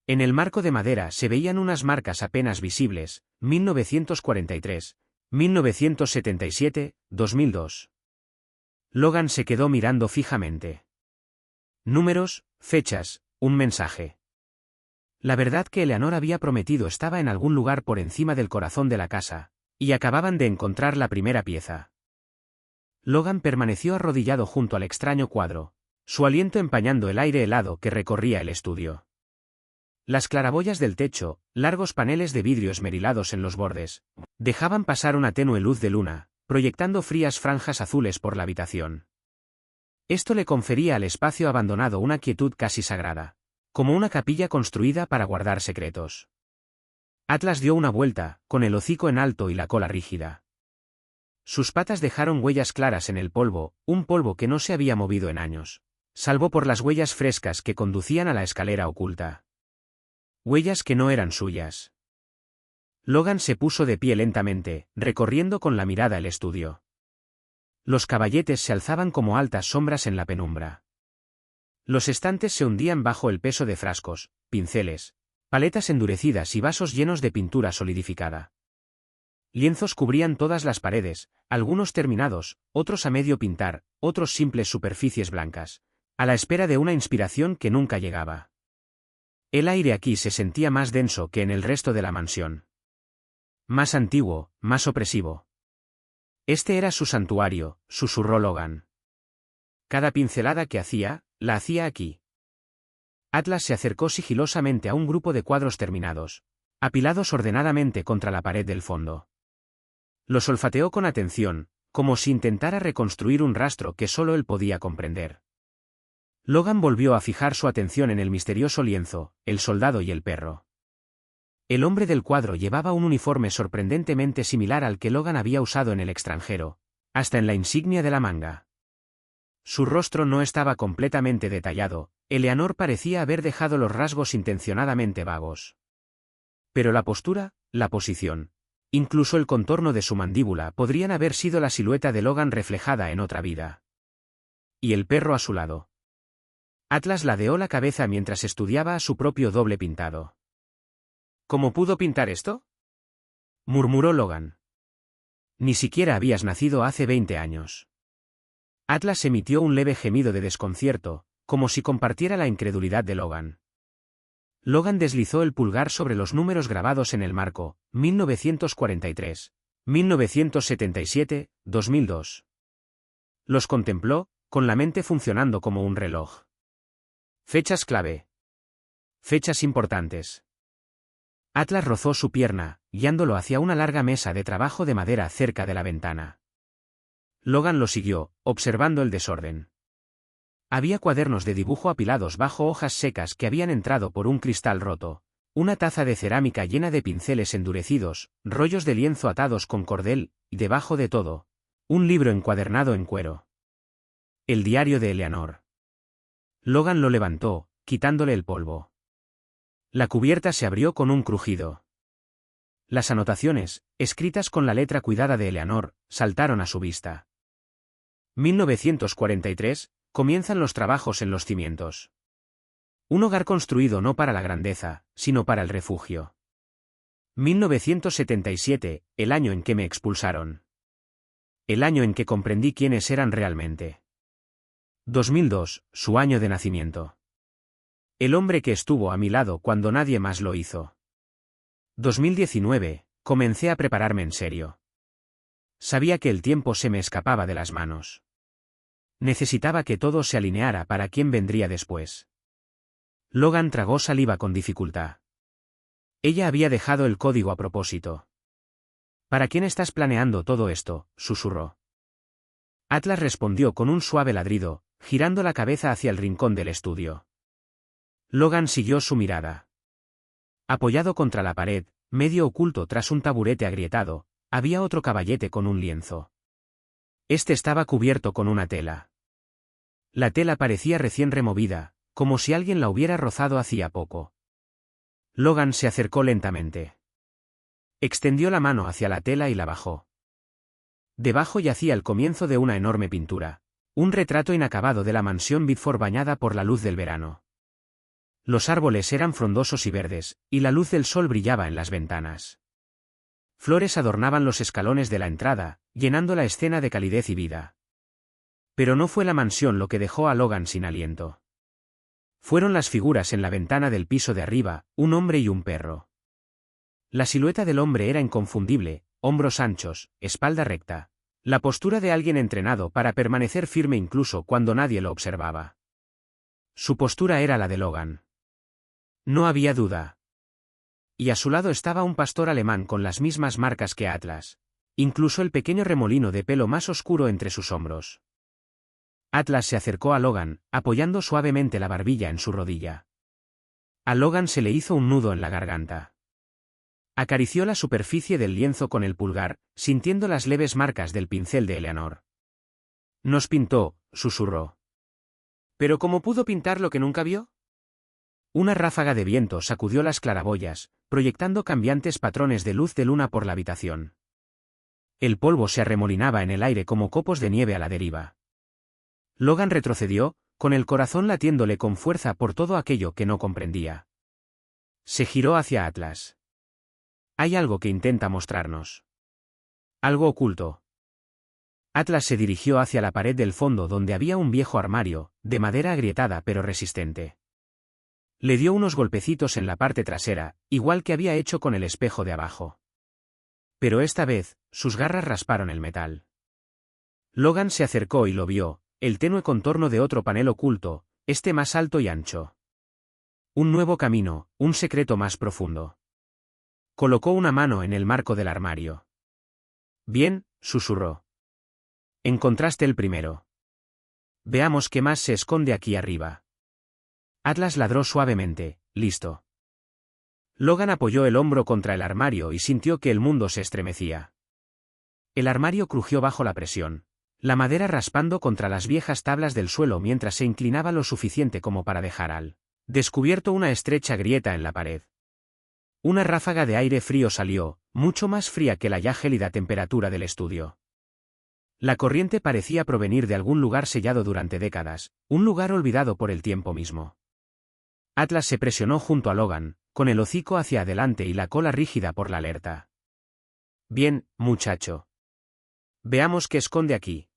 A: En el marco de madera se veían unas marcas apenas visibles, 1943, 1977, 2002. Logan se quedó mirando fijamente. Números, fechas, un mensaje. La verdad que Eleanor había prometido estaba en algún lugar por encima del corazón de la casa, y acababan de encontrar la primera pieza. Logan permaneció arrodillado junto al extraño cuadro, su aliento empañando el aire helado que recorría el estudio. Las claraboyas del techo, largos paneles de vidrio esmerilados en los bordes, dejaban pasar una tenue luz de luna, proyectando frías franjas azules por la habitación. Esto le confería al espacio abandonado una quietud casi sagrada, como una capilla construida para guardar secretos. Atlas dio una vuelta, con el hocico en alto y la cola rígida. Sus patas dejaron huellas claras en el polvo, un polvo que no se había movido en años, salvo por las huellas frescas que conducían a la escalera oculta. Huellas que no eran suyas. Logan se puso de pie lentamente, recorriendo con la mirada el estudio. Los caballetes se alzaban como altas sombras en la penumbra. Los estantes se hundían bajo el peso de frascos, pinceles, paletas endurecidas y vasos llenos de pintura solidificada. Lienzos cubrían todas las paredes, algunos terminados, otros a medio pintar, otros simples superficies blancas, a la espera de una inspiración que nunca llegaba. El aire aquí se sentía más denso que en el resto de la mansión. Más antiguo, más opresivo. Este era su santuario, susurró Logan. Cada pincelada que hacía, la hacía aquí. Atlas se acercó sigilosamente a un grupo de cuadros terminados, apilados ordenadamente contra la pared del fondo. Los olfateó con atención, como si intentara reconstruir un rastro que solo él podía comprender. Logan volvió a fijar su atención en el misterioso lienzo, el soldado y el perro. El hombre del cuadro llevaba un uniforme sorprendentemente similar al que Logan había usado en el extranjero, hasta en la insignia de la manga. Su rostro no estaba completamente detallado, Eleanor parecía haber dejado los rasgos intencionadamente vagos. Pero la postura, la posición, incluso el contorno de su mandíbula podrían haber sido la silueta de Logan reflejada en otra vida. Y el perro a su lado. Atlas ladeó la cabeza mientras estudiaba a su propio doble pintado. ¿Cómo pudo pintar esto?, murmuró Logan. Ni siquiera habías nacido hace 20 años. Atlas emitió un leve gemido de desconcierto, como si compartiera la incredulidad de Logan. Logan deslizó el pulgar sobre los números grabados en el marco, 1943, 1977, 2002. Los contempló, con la mente funcionando como un reloj. Fechas clave. Fechas importantes. Atlas rozó su pierna, guiándolo hacia una larga mesa de trabajo de madera cerca de la ventana. Logan lo siguió, observando el desorden. Había cuadernos de dibujo apilados bajo hojas secas que habían entrado por un cristal roto, una taza de cerámica llena de pinceles endurecidos, rollos de lienzo atados con cordel, y debajo de todo, un libro encuadernado en cuero. El diario de Eleanor. Logan lo levantó, quitándole el polvo. La cubierta se abrió con un crujido. Las anotaciones, escritas con la letra cuidada de Eleanor, saltaron a su vista. 1943, comienzan los trabajos en los cimientos. Un hogar construido no para la grandeza, sino para el refugio. 1977, el año en que me expulsaron. El año en que comprendí quiénes eran realmente. 2002, su año de nacimiento. El hombre que estuvo a mi lado cuando nadie más lo hizo. 2019, comencé a prepararme en serio. Sabía que el tiempo se me escapaba de las manos. Necesitaba que todo se alineara para quien vendría después. Logan tragó saliva con dificultad. Ella había dejado el código a propósito. ¿Para quién estás planeando todo esto?, susurró. Atlas respondió con un suave ladrido, girando la cabeza hacia el rincón del estudio. Logan siguió su mirada. Apoyado contra la pared, medio oculto tras un taburete agrietado, había otro caballete con un lienzo. Este estaba cubierto con una tela. La tela parecía recién removida, como si alguien la hubiera rozado hacía poco. Logan se acercó lentamente. Extendió la mano hacia la tela y la bajó. Debajo yacía el comienzo de una enorme pintura, un retrato inacabado de la mansión Bidford bañada por la luz del verano. Los árboles eran frondosos y verdes, y la luz del sol brillaba en las ventanas. Flores adornaban los escalones de la entrada, llenando la escena de calidez y vida. Pero no fue la mansión lo que dejó a Logan sin aliento. Fueron las figuras en la ventana del piso de arriba, un hombre y un perro. La silueta del hombre era inconfundible, hombros anchos, espalda recta. La postura de alguien entrenado para permanecer firme incluso cuando nadie lo observaba. Su postura era la de Logan. No había duda. Y a su lado estaba un pastor alemán con las mismas marcas que Atlas. Incluso el pequeño remolino de pelo más oscuro entre sus hombros. Atlas se acercó a Logan, apoyando suavemente la barbilla en su rodilla. A Logan se le hizo un nudo en la garganta. Acarició la superficie del lienzo con el pulgar, sintiendo las leves marcas del pincel de Eleanor. «Nos pintó», susurró. «¿Pero cómo pudo pintar lo que nunca vio?» Una ráfaga de viento sacudió las claraboyas, proyectando cambiantes patrones de luz de luna por la habitación. El polvo se arremolinaba en el aire como copos de nieve a la deriva. Logan retrocedió, con el corazón latiéndole con fuerza por todo aquello que no comprendía. Se giró hacia Atlas. «Hay algo que intenta mostrarnos. Algo oculto». Atlas se dirigió hacia la pared del fondo donde había un viejo armario, de madera agrietada pero resistente. Le dio unos golpecitos en la parte trasera, igual que había hecho con el espejo de abajo. Pero esta vez, sus garras rasparon el metal. Logan se acercó y lo vio, el tenue contorno de otro panel oculto, este más alto y ancho. Un nuevo camino, un secreto más profundo. Colocó una mano en el marco del armario. «Bien», susurró. «Encontraste el primero. Veamos qué más se esconde aquí arriba». Atlas ladró suavemente, listo. Logan apoyó el hombro contra el armario y sintió que el mundo se estremecía. El armario crujió bajo la presión, la madera raspando contra las viejas tablas del suelo mientras se inclinaba lo suficiente como para dejar al descubierto una estrecha grieta en la pared. Una ráfaga de aire frío salió, mucho más fría que la ya gélida temperatura del estudio. La corriente parecía provenir de algún lugar sellado durante décadas, un lugar olvidado por el tiempo mismo. Atlas se presionó junto a Logan, con el hocico hacia adelante y la cola rígida por la alerta. «Bien, muchacho. Veamos qué esconde aquí».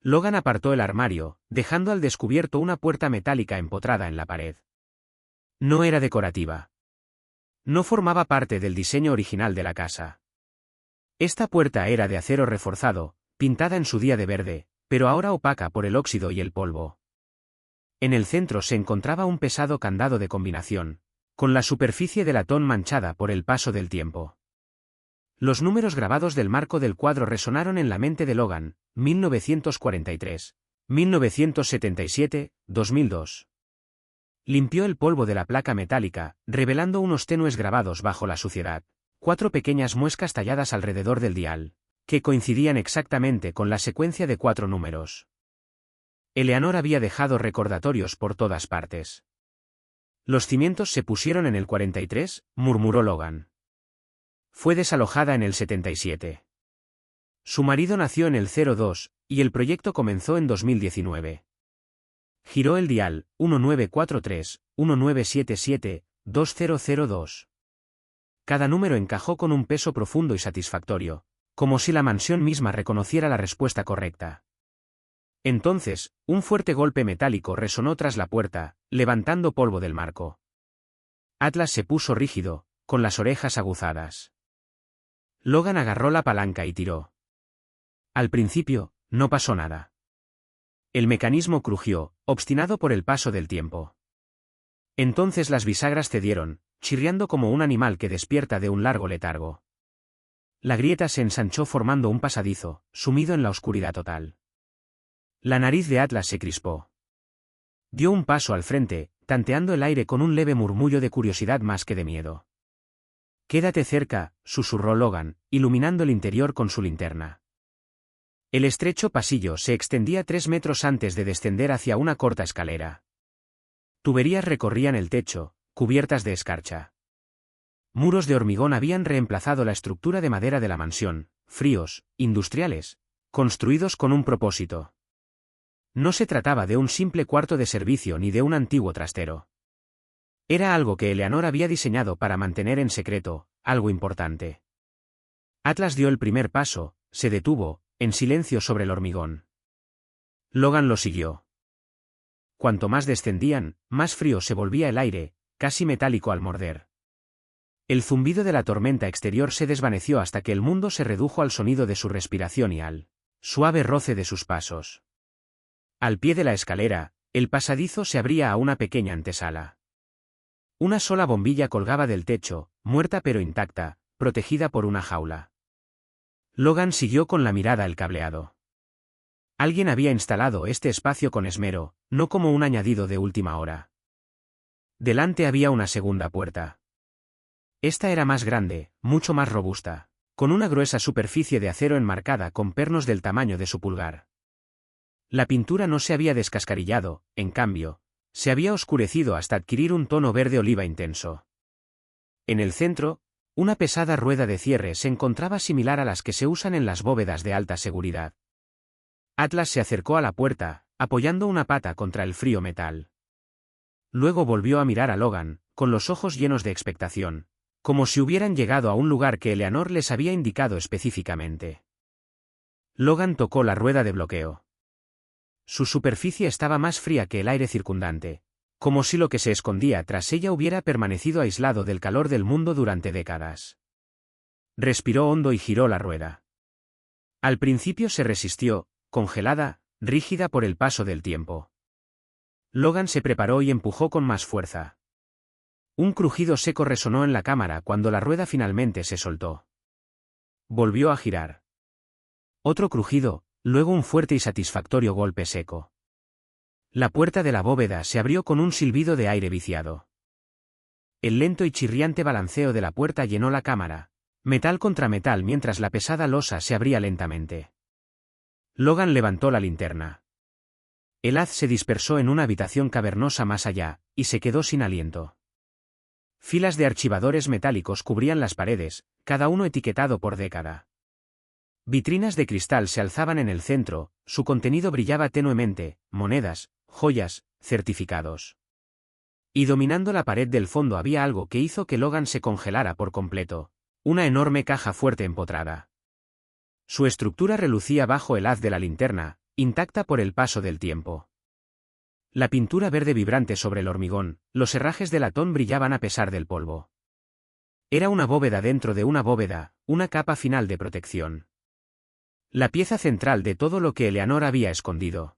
A: Logan apartó el armario, dejando al descubierto una puerta metálica empotrada en la pared. No era decorativa. No formaba parte del diseño original de la casa. Esta puerta era de acero reforzado, pintada en su día de verde, pero ahora opaca por el óxido y el polvo. En el centro se encontraba un pesado candado de combinación, con la superficie de latón manchada por el paso del tiempo. Los números grabados del marco del cuadro resonaron en la mente de Logan: 1943, 1977, 2002. Limpió el polvo de la placa metálica, revelando unos tenues grabados bajo la suciedad. 4 pequeñas muescas talladas alrededor del dial, que coincidían exactamente con la secuencia de 4 números. Eleanor había dejado recordatorios por todas partes. «Los cimientos se pusieron en el 43», murmuró Logan. «Fue desalojada en el 77. Su marido nació en el 02, y el proyecto comenzó en 2019. Giró el dial, 1943, 1977, 2002. Cada número encajó con un peso profundo y satisfactorio, como si la mansión misma reconociera la respuesta correcta. Entonces, un fuerte golpe metálico resonó tras la puerta, levantando polvo del marco. Atlas se puso rígido, con las orejas aguzadas. Logan agarró la palanca y tiró. Al principio, no pasó nada. El mecanismo crujió, obstinado por el paso del tiempo. Entonces las bisagras cedieron, chirriando como un animal que despierta de un largo letargo. La grieta se ensanchó formando un pasadizo, sumido en la oscuridad total. La nariz de Atlas se crispó. Dio un paso al frente, tanteando el aire con un leve murmullo de curiosidad más que de miedo. «Quédate cerca», susurró Logan, iluminando el interior con su linterna. El estrecho pasillo se extendía 3 metros antes de descender hacia una corta escalera. Tuberías recorrían el techo, cubiertas de escarcha. Muros de hormigón habían reemplazado la estructura de madera de la mansión, fríos, industriales, construidos con un propósito. No se trataba de un simple cuarto de servicio ni de un antiguo trastero. Era algo que Eleanor había diseñado para mantener en secreto, algo importante. Atlas dio el primer paso, se detuvo, en silencio sobre el hormigón. Logan lo siguió. Cuanto más descendían, más frío se volvía el aire, casi metálico al morder. El zumbido de la tormenta exterior se desvaneció hasta que el mundo se redujo al sonido de su respiración y al suave roce de sus pasos. Al pie de la escalera, el pasadizo se abría a una pequeña antesala. Una sola bombilla colgaba del techo, muerta pero intacta, protegida por una jaula. Logan siguió con la mirada el cableado. Alguien había instalado este espacio con esmero, no como un añadido de última hora. Delante había una segunda puerta. Esta era más grande, mucho más robusta, con una gruesa superficie de acero enmarcada con pernos del tamaño de su pulgar. La pintura no se había descascarillado, en cambio, se había oscurecido hasta adquirir un tono verde oliva intenso. En el centro, una pesada rueda de cierre se encontraba similar a las que se usan en las bóvedas de alta seguridad. Atlas se acercó a la puerta, apoyando una pata contra el frío metal. Luego volvió a mirar a Logan, con los ojos llenos de expectación, como si hubieran llegado a un lugar que Eleanor les había indicado específicamente. Logan tocó la rueda de bloqueo. Su superficie estaba más fría que el aire circundante, como si lo que se escondía tras ella hubiera permanecido aislado del calor del mundo durante décadas. Respiró hondo y giró la rueda. Al principio se resistió, congelada, rígida por el paso del tiempo. Logan se preparó y empujó con más fuerza. Un crujido seco resonó en la cámara cuando la rueda finalmente se soltó. Volvió a girar. Otro crujido, luego un fuerte y satisfactorio golpe seco. La puerta de la bóveda se abrió con un silbido de aire viciado. El lento y chirriante balanceo de la puerta llenó la cámara, metal contra metal mientras la pesada losa se abría lentamente. Logan levantó la linterna. El haz se dispersó en una habitación cavernosa más allá, y se quedó sin aliento. Filas de archivadores metálicos cubrían las paredes, cada uno etiquetado por década. Vitrinas de cristal se alzaban en el centro, su contenido brillaba tenuemente, monedas, joyas, certificados. Y dominando la pared del fondo había algo que hizo que Logan se congelara por completo, una enorme caja fuerte empotrada. Su estructura relucía bajo el haz de la linterna, intacta por el paso del tiempo. La pintura verde vibrante sobre el hormigón, los herrajes de latón brillaban a pesar del polvo. Era una bóveda dentro de una bóveda, una capa final de protección. La pieza central de todo lo que Eleanor había escondido.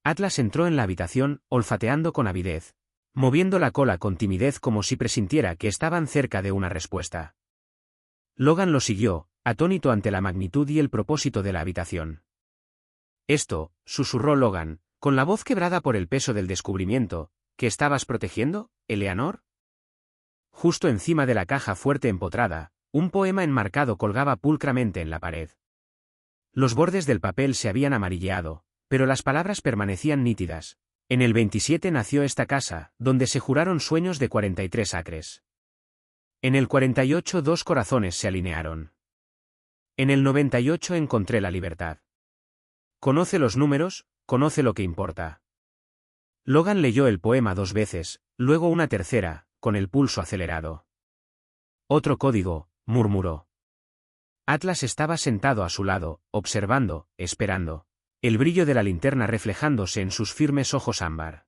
A: Atlas entró en la habitación, olfateando con avidez, moviendo la cola con timidez como si presintiera que estaban cerca de una respuesta. Logan lo siguió, atónito ante la magnitud y el propósito de la habitación. «Esto», susurró Logan, con la voz quebrada por el peso del descubrimiento, ¿que estabas protegiendo, Eleanor? Justo encima de la caja fuerte empotrada, un poema enmarcado colgaba pulcramente en la pared. Los bordes del papel se habían amarilleado, pero las palabras permanecían nítidas. En el 27 nació esta casa, donde se juraron sueños de 43 acres. En el 48 2 corazones se alinearon. En el 98 encontré la libertad. Conoce los números, conoce lo que importa. Logan leyó el poema 2 veces, luego una tercera, con el pulso acelerado. Otro código, murmuró. Atlas estaba sentado a su lado, observando, esperando, el brillo de la linterna reflejándose en sus firmes ojos ámbar.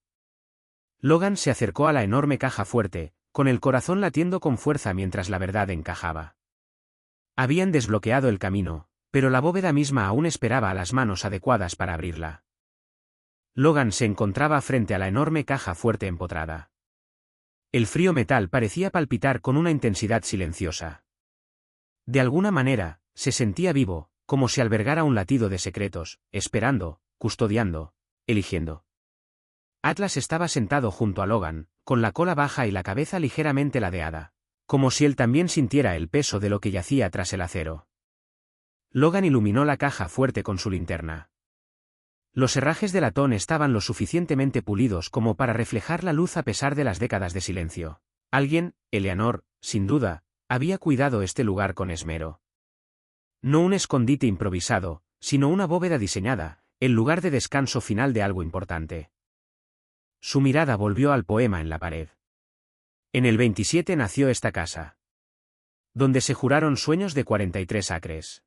A: Logan se acercó a la enorme caja fuerte, con el corazón latiendo con fuerza mientras la verdad encajaba. Habían desbloqueado el camino, pero la bóveda misma aún esperaba a las manos adecuadas para abrirla. Logan se encontraba frente a la enorme caja fuerte empotrada. El frío metal parecía palpitar con una intensidad silenciosa. De alguna manera, se sentía vivo, como si albergara un latido de secretos, esperando, custodiando, eligiendo. Atlas estaba sentado junto a Logan, con la cola baja y la cabeza ligeramente ladeada, como si él también sintiera el peso de lo que yacía tras el acero. Logan iluminó la caja fuerte con su linterna. Los herrajes de latón estaban lo suficientemente pulidos como para reflejar la luz a pesar de las décadas de silencio. Alguien, Eleanor, sin duda, había cuidado este lugar con esmero. No un escondite improvisado, sino una bóveda diseñada, el lugar de descanso final de algo importante. Su mirada volvió al poema en la pared. En el 27 nació esta casa, donde se juraron sueños de 43 acres.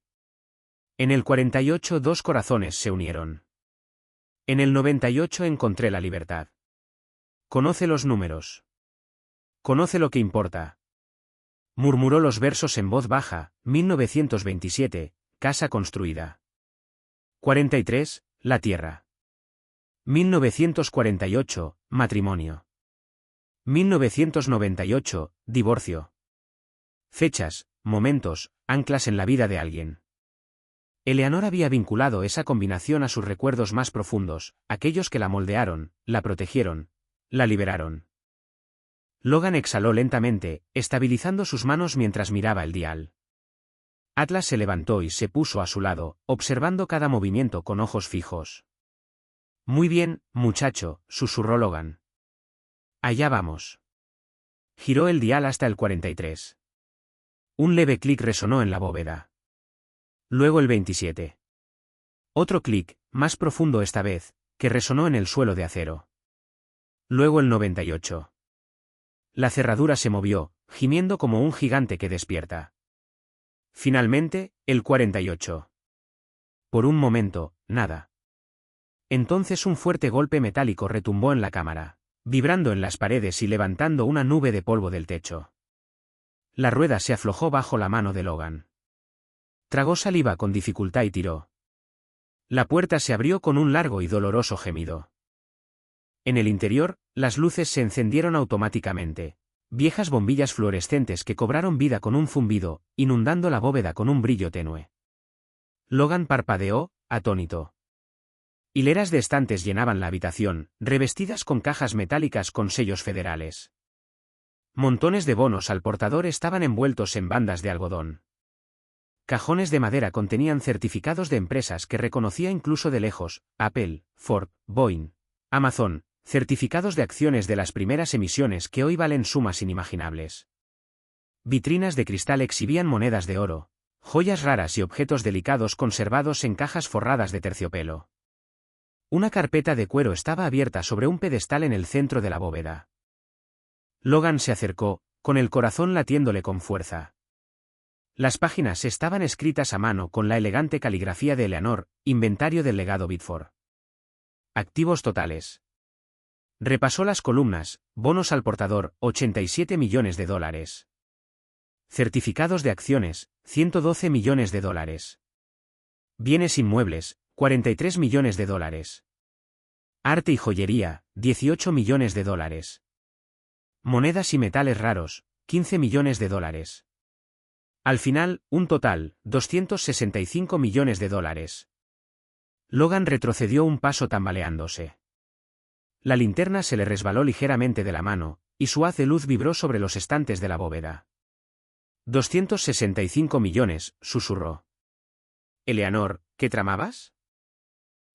A: En el 48 dos corazones se unieron. En el 98 encontré la libertad. Conoce los números. Conoce lo que importa. Murmuró los versos en voz baja. 1927, casa construida. 43, la tierra. 1948, matrimonio. 1998, divorcio. Fechas, momentos, anclas en la vida de alguien. Eleanor había vinculado esa combinación a sus recuerdos más profundos, aquellos que la moldearon, la protegieron, la liberaron. Logan exhaló lentamente, estabilizando sus manos mientras miraba el dial. Atlas se levantó y se puso a su lado, observando cada movimiento con ojos fijos. Muy bien, muchacho, susurró Logan. Allá vamos. Giró el dial hasta el 43. Un leve clic resonó en la bóveda. Luego el 27. Otro clic, más profundo esta vez, que resonó en el suelo de acero. Luego el 98. La cerradura se movió, gimiendo como un gigante que despierta. Finalmente, el 48. Por un momento, nada. Entonces un fuerte golpe metálico retumbó en la cámara, vibrando en las paredes y levantando una nube de polvo del techo. La rueda se aflojó bajo la mano de Logan. Tragó saliva con dificultad y tiró. La puerta se abrió con un largo y doloroso gemido. En el interior, las luces se encendieron automáticamente, viejas bombillas fluorescentes que cobraron vida con un zumbido, inundando la bóveda con un brillo tenue. Logan parpadeó, atónito. Hileras de estantes llenaban la habitación, revestidas con cajas metálicas con sellos federales. Montones de bonos al portador estaban envueltos en bandas de algodón. Cajones de madera contenían certificados de empresas que reconocía incluso de lejos: Apple, Ford, Boeing, Amazon, certificados de acciones de las primeras emisiones que hoy valen sumas inimaginables. Vitrinas de cristal exhibían monedas de oro, joyas raras y objetos delicados conservados en cajas forradas de terciopelo. Una carpeta de cuero estaba abierta sobre un pedestal en el centro de la bóveda. Logan se acercó, con el corazón latiéndole con fuerza. Las páginas estaban escritas a mano con la elegante caligrafía de Eleanor, inventario del legado Biddeford. Activos totales. Repasó las columnas: bonos al portador, 87 millones de dólares. Certificados de acciones, 112 millones de dólares. Bienes inmuebles, 43 millones de dólares. Arte y joyería, 18 millones de dólares. Monedas y metales raros, 15 millones de dólares. Al final, un total, 265 millones de dólares. Logan retrocedió un paso tambaleándose. La linterna se le resbaló ligeramente de la mano, y su haz de luz vibró sobre los estantes de la bóveda. 265 millones, susurró. Eleanor, ¿qué tramabas?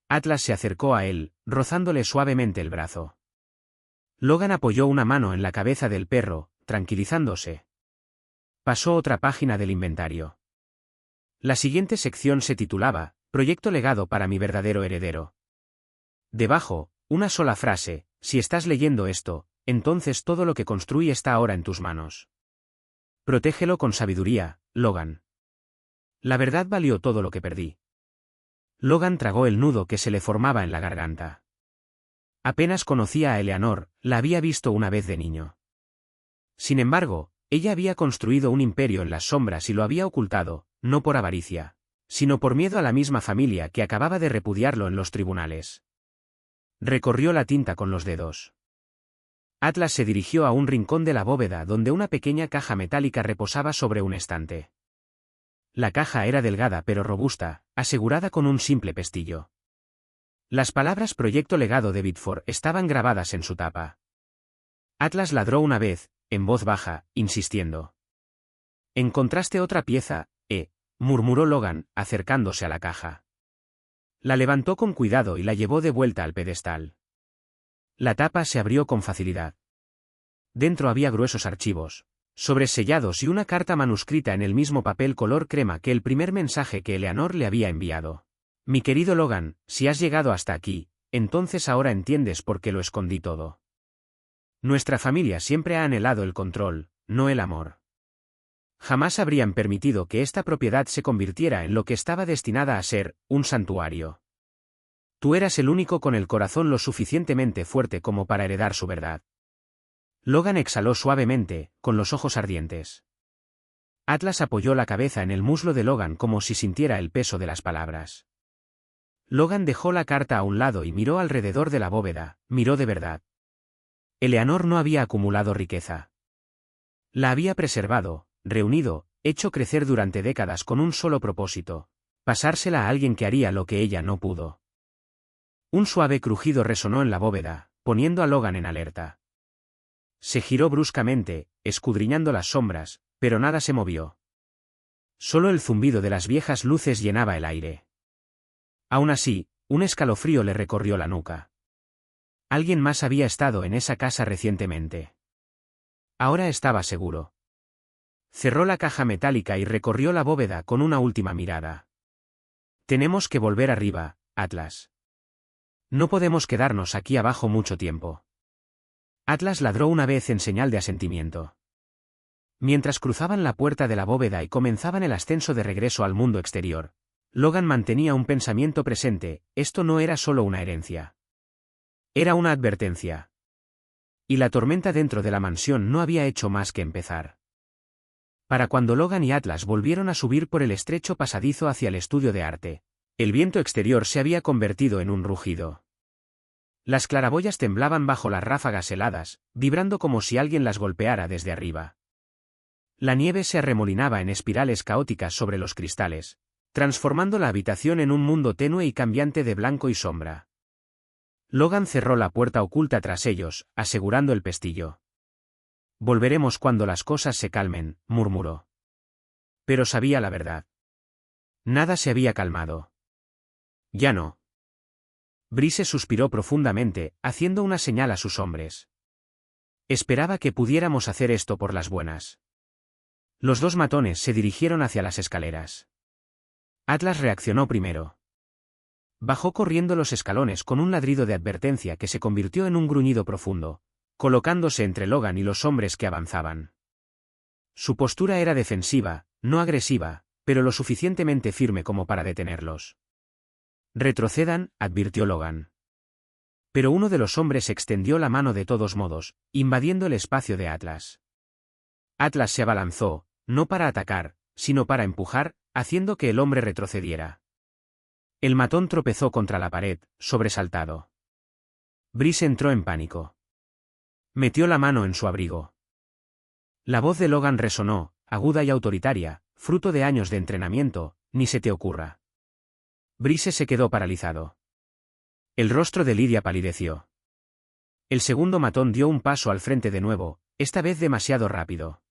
A: Atlas se acercó a él, rozándole suavemente el brazo. Logan apoyó una mano en la cabeza del perro, tranquilizándose. Pasó otra página del inventario. La siguiente sección se titulaba: Proyecto legado para mi verdadero heredero. Debajo, una sola frase: si estás leyendo esto, entonces todo lo que construí está ahora en tus manos. Protégelo con sabiduría, Logan. La verdad valió todo lo que perdí. Logan tragó el nudo que se le formaba en la garganta. Apenas conocía a Eleanor, la había visto una vez de niño. Sin embargo, ella había construido un imperio en las sombras y lo había ocultado, no por avaricia, sino por miedo a la misma familia que acababa de repudiarlo en los tribunales. Recorrió la tinta con los dedos. Atlas se dirigió a un rincón de la bóveda donde una pequeña caja metálica reposaba sobre un estante. La caja era delgada pero robusta, asegurada con un simple pestillo. Las palabras Proyecto Legado de Bitford estaban grabadas en su tapa. Atlas ladró una vez, en voz baja, insistiendo. «¿Encontraste otra pieza, murmuró Logan, acercándose a la caja. La levantó con cuidado y la llevó de vuelta al pedestal. La tapa se abrió con facilidad. Dentro había gruesos archivos, sobresellados y una carta manuscrita en el mismo papel color crema que el primer mensaje que Eleanor le había enviado. «Mi querido Logan, si has llegado hasta aquí, entonces ahora entiendes por qué lo escondí todo. Nuestra familia siempre ha anhelado el control, no el amor. Jamás habrían permitido que esta propiedad se convirtiera en lo que estaba destinada a ser, un santuario. Tú eras el único con el corazón lo suficientemente fuerte como para heredar su verdad». Logan exhaló suavemente, con los ojos ardientes. Atlas apoyó la cabeza en el muslo de Logan como si sintiera el peso de las palabras. Logan dejó la carta a un lado y miró alrededor de la bóveda, miró de verdad. Eleanor no había acumulado riqueza. La había preservado, reunido, hecho crecer durante décadas con un solo propósito: pasársela a alguien que haría lo que ella no pudo. Un suave crujido resonó en la bóveda, poniendo a Logan en alerta. Se giró bruscamente, escudriñando las sombras, pero nada se movió. Solo el zumbido de las viejas luces llenaba el aire. Aún así, un escalofrío le recorrió la nuca. Alguien más había estado en esa casa recientemente. Ahora estaba seguro. Cerró la caja metálica y recorrió la bóveda con una última mirada. «Tenemos que volver arriba, Atlas. No podemos quedarnos aquí abajo mucho tiempo». Atlas ladró una vez en señal de asentimiento. Mientras cruzaban la puerta de la bóveda y comenzaban el ascenso de regreso al mundo exterior, Logan mantenía un pensamiento presente: esto no era solo una herencia. Era una advertencia. Y la tormenta dentro de la mansión no había hecho más que empezar. Para cuando Logan y Atlas volvieron a subir por el estrecho pasadizo hacia el estudio de arte, el viento exterior se había convertido en un rugido. Las claraboyas temblaban bajo las ráfagas heladas, vibrando como si alguien las golpeara desde arriba. La nieve se arremolinaba en espirales caóticas sobre los cristales, transformando la habitación en un mundo tenue y cambiante de blanco y sombra. Logan cerró la puerta oculta tras ellos, asegurando el pestillo. «Volveremos cuando las cosas se calmen», murmuró. Pero sabía la verdad. Nada se había calmado. Ya no. Brice suspiró profundamente, haciendo una señal a sus hombres. «Esperaba que pudiéramos hacer esto por las buenas». Los dos matones se dirigieron hacia las escaleras. Atlas reaccionó primero. Bajó corriendo los escalones con un ladrido de advertencia que se convirtió en un gruñido profundo, colocándose entre Logan y los hombres que avanzaban. Su postura era defensiva, no agresiva, pero lo suficientemente firme como para detenerlos. «Retrocedan», advirtió Logan. Pero uno de los hombres extendió la mano de todos modos, invadiendo el espacio de Atlas. Atlas se abalanzó, no para atacar, sino para empujar, haciendo que el hombre retrocediera. El matón tropezó contra la pared, sobresaltado. Brice entró en pánico. Metió la mano en su abrigo. La voz de Logan resonó, aguda y autoritaria: «Fruto de años de entrenamiento, ni se te ocurra». Brice se quedó paralizado. El rostro de Lidia palideció. El segundo matón dio un paso al frente de nuevo, esta vez demasiado rápido.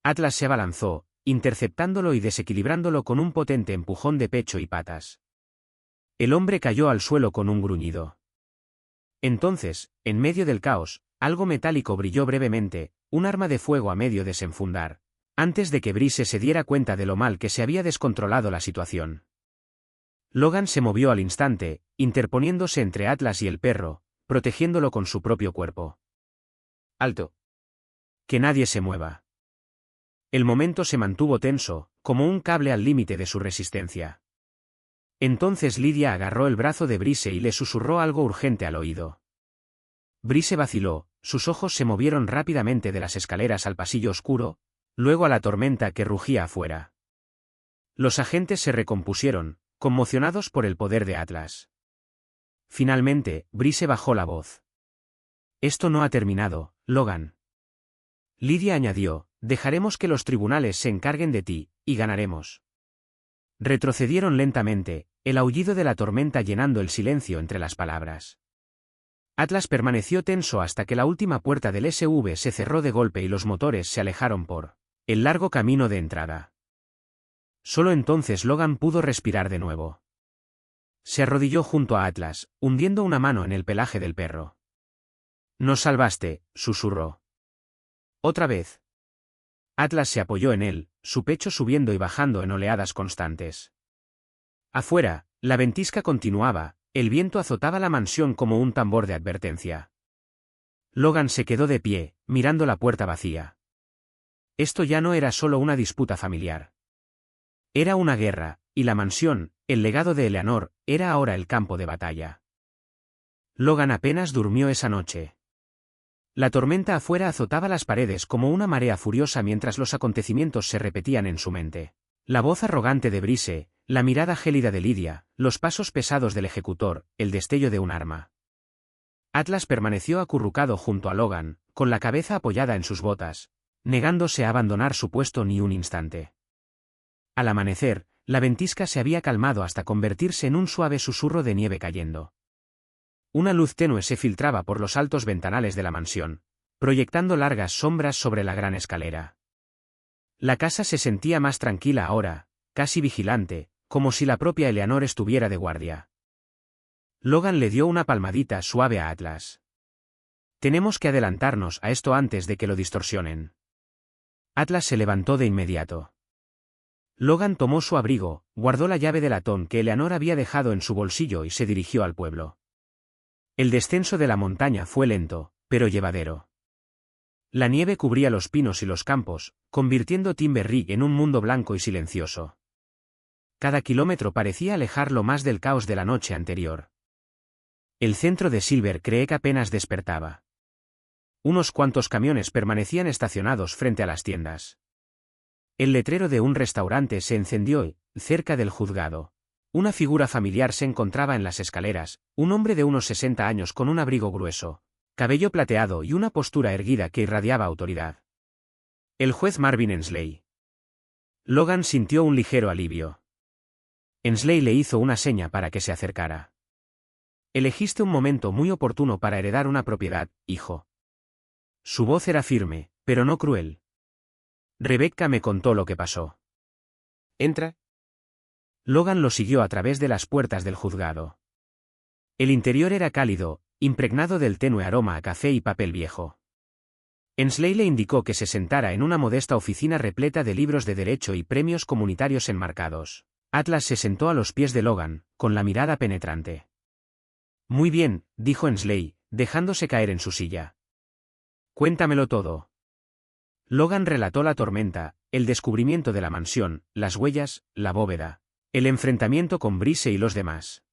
A: Atlas se abalanzó, interceptándolo y desequilibrándolo con un potente empujón de pecho y patas. El hombre cayó al suelo con un gruñido. Entonces, en medio del caos, algo metálico brilló brevemente, un arma de fuego a medio desenfundar, antes de que Brice se diera cuenta de lo mal que se había descontrolado la situación. Logan se movió al instante, interponiéndose entre Atlas y el perro, protegiéndolo con su propio cuerpo. «Alto. Que nadie se mueva». El momento se mantuvo tenso, como un cable al límite de su resistencia. Entonces Lydia agarró el brazo de Brice y le susurró algo urgente al oído. Brice vaciló, sus ojos se movieron rápidamente de las escaleras al pasillo oscuro, luego a la tormenta que rugía afuera. Los agentes se recompusieron, conmocionados por el poder de Atlas. Finalmente, Brice bajó la voz. Esto no ha terminado, Logan. Lydia añadió, dejaremos que los tribunales se encarguen de ti, y ganaremos. Retrocedieron lentamente, el aullido de la tormenta llenando el silencio entre las palabras. Atlas permaneció tenso hasta que la última puerta del SUV se cerró de golpe y los motores se alejaron por el largo camino de entrada. Solo entonces Logan pudo respirar de nuevo. Se arrodilló junto a Atlas, hundiendo una mano en el pelaje del perro. «Nos salvaste», susurró. «Otra vez». Atlas se apoyó en él, su pecho subiendo y bajando en oleadas constantes. Afuera, la ventisca continuaba, el viento azotaba la mansión como un tambor de advertencia. Logan se quedó de pie, mirando la puerta vacía. Esto ya no era solo una disputa familiar. Era una guerra, y la mansión, el legado de Eleanor, era ahora el campo de batalla. Logan apenas durmió esa noche. La tormenta afuera azotaba las paredes como una marea furiosa mientras los acontecimientos se repetían en su mente. La voz arrogante de Brice, la mirada gélida de Lydia, los pasos pesados del ejecutor, el destello de un arma. Atlas permaneció acurrucado junto a Logan, con la cabeza apoyada en sus botas, negándose a abandonar su puesto ni un instante. Al amanecer, la ventisca se había calmado hasta convertirse en un suave susurro de nieve cayendo. Una luz tenue se filtraba por los altos ventanales de la mansión, proyectando largas sombras sobre la gran escalera. La casa se sentía más tranquila ahora, casi vigilante, como si la propia Eleanor estuviera de guardia. Logan le dio una palmadita suave a Atlas. «Tenemos que adelantarnos a esto antes de que lo distorsionen». Atlas se levantó de inmediato. Logan tomó su abrigo, guardó la llave de latón que Eleanor había dejado en su bolsillo y se dirigió al pueblo. El descenso de la montaña fue lento, pero llevadero. La nieve cubría los pinos y los campos, convirtiendo Timber Ridge en un mundo blanco y silencioso. Cada kilómetro parecía alejarlo más del caos de la noche anterior. El centro de Silver Creek apenas despertaba. Unos cuantos camiones permanecían estacionados frente a las tiendas. El letrero de un restaurante se encendió y, cerca del juzgado, una figura familiar se encontraba en las escaleras, un hombre de unos 60 años con un abrigo grueso, cabello plateado y una postura erguida que irradiaba autoridad. El juez Marvin Ensley. Logan sintió un ligero alivio. Ensley le hizo una seña para que se acercara. «Elegiste un momento muy oportuno para heredar una propiedad, hijo». Su voz era firme, pero no cruel. «Rebecca me contó lo que pasó». «Entra». Logan lo siguió a través de las puertas del juzgado. El interior era cálido, impregnado del tenue aroma a café y papel viejo. Ensley le indicó que se sentara en una modesta oficina repleta de libros de derecho y premios comunitarios enmarcados. Atlas se sentó a los pies de Logan, con la mirada penetrante. «Muy bien», dijo Ensley, dejándose caer en su silla. «Cuéntamelo todo». Logan relató la tormenta, el descubrimiento de la mansión, las huellas, la bóveda, el enfrentamiento con Brice y los demás.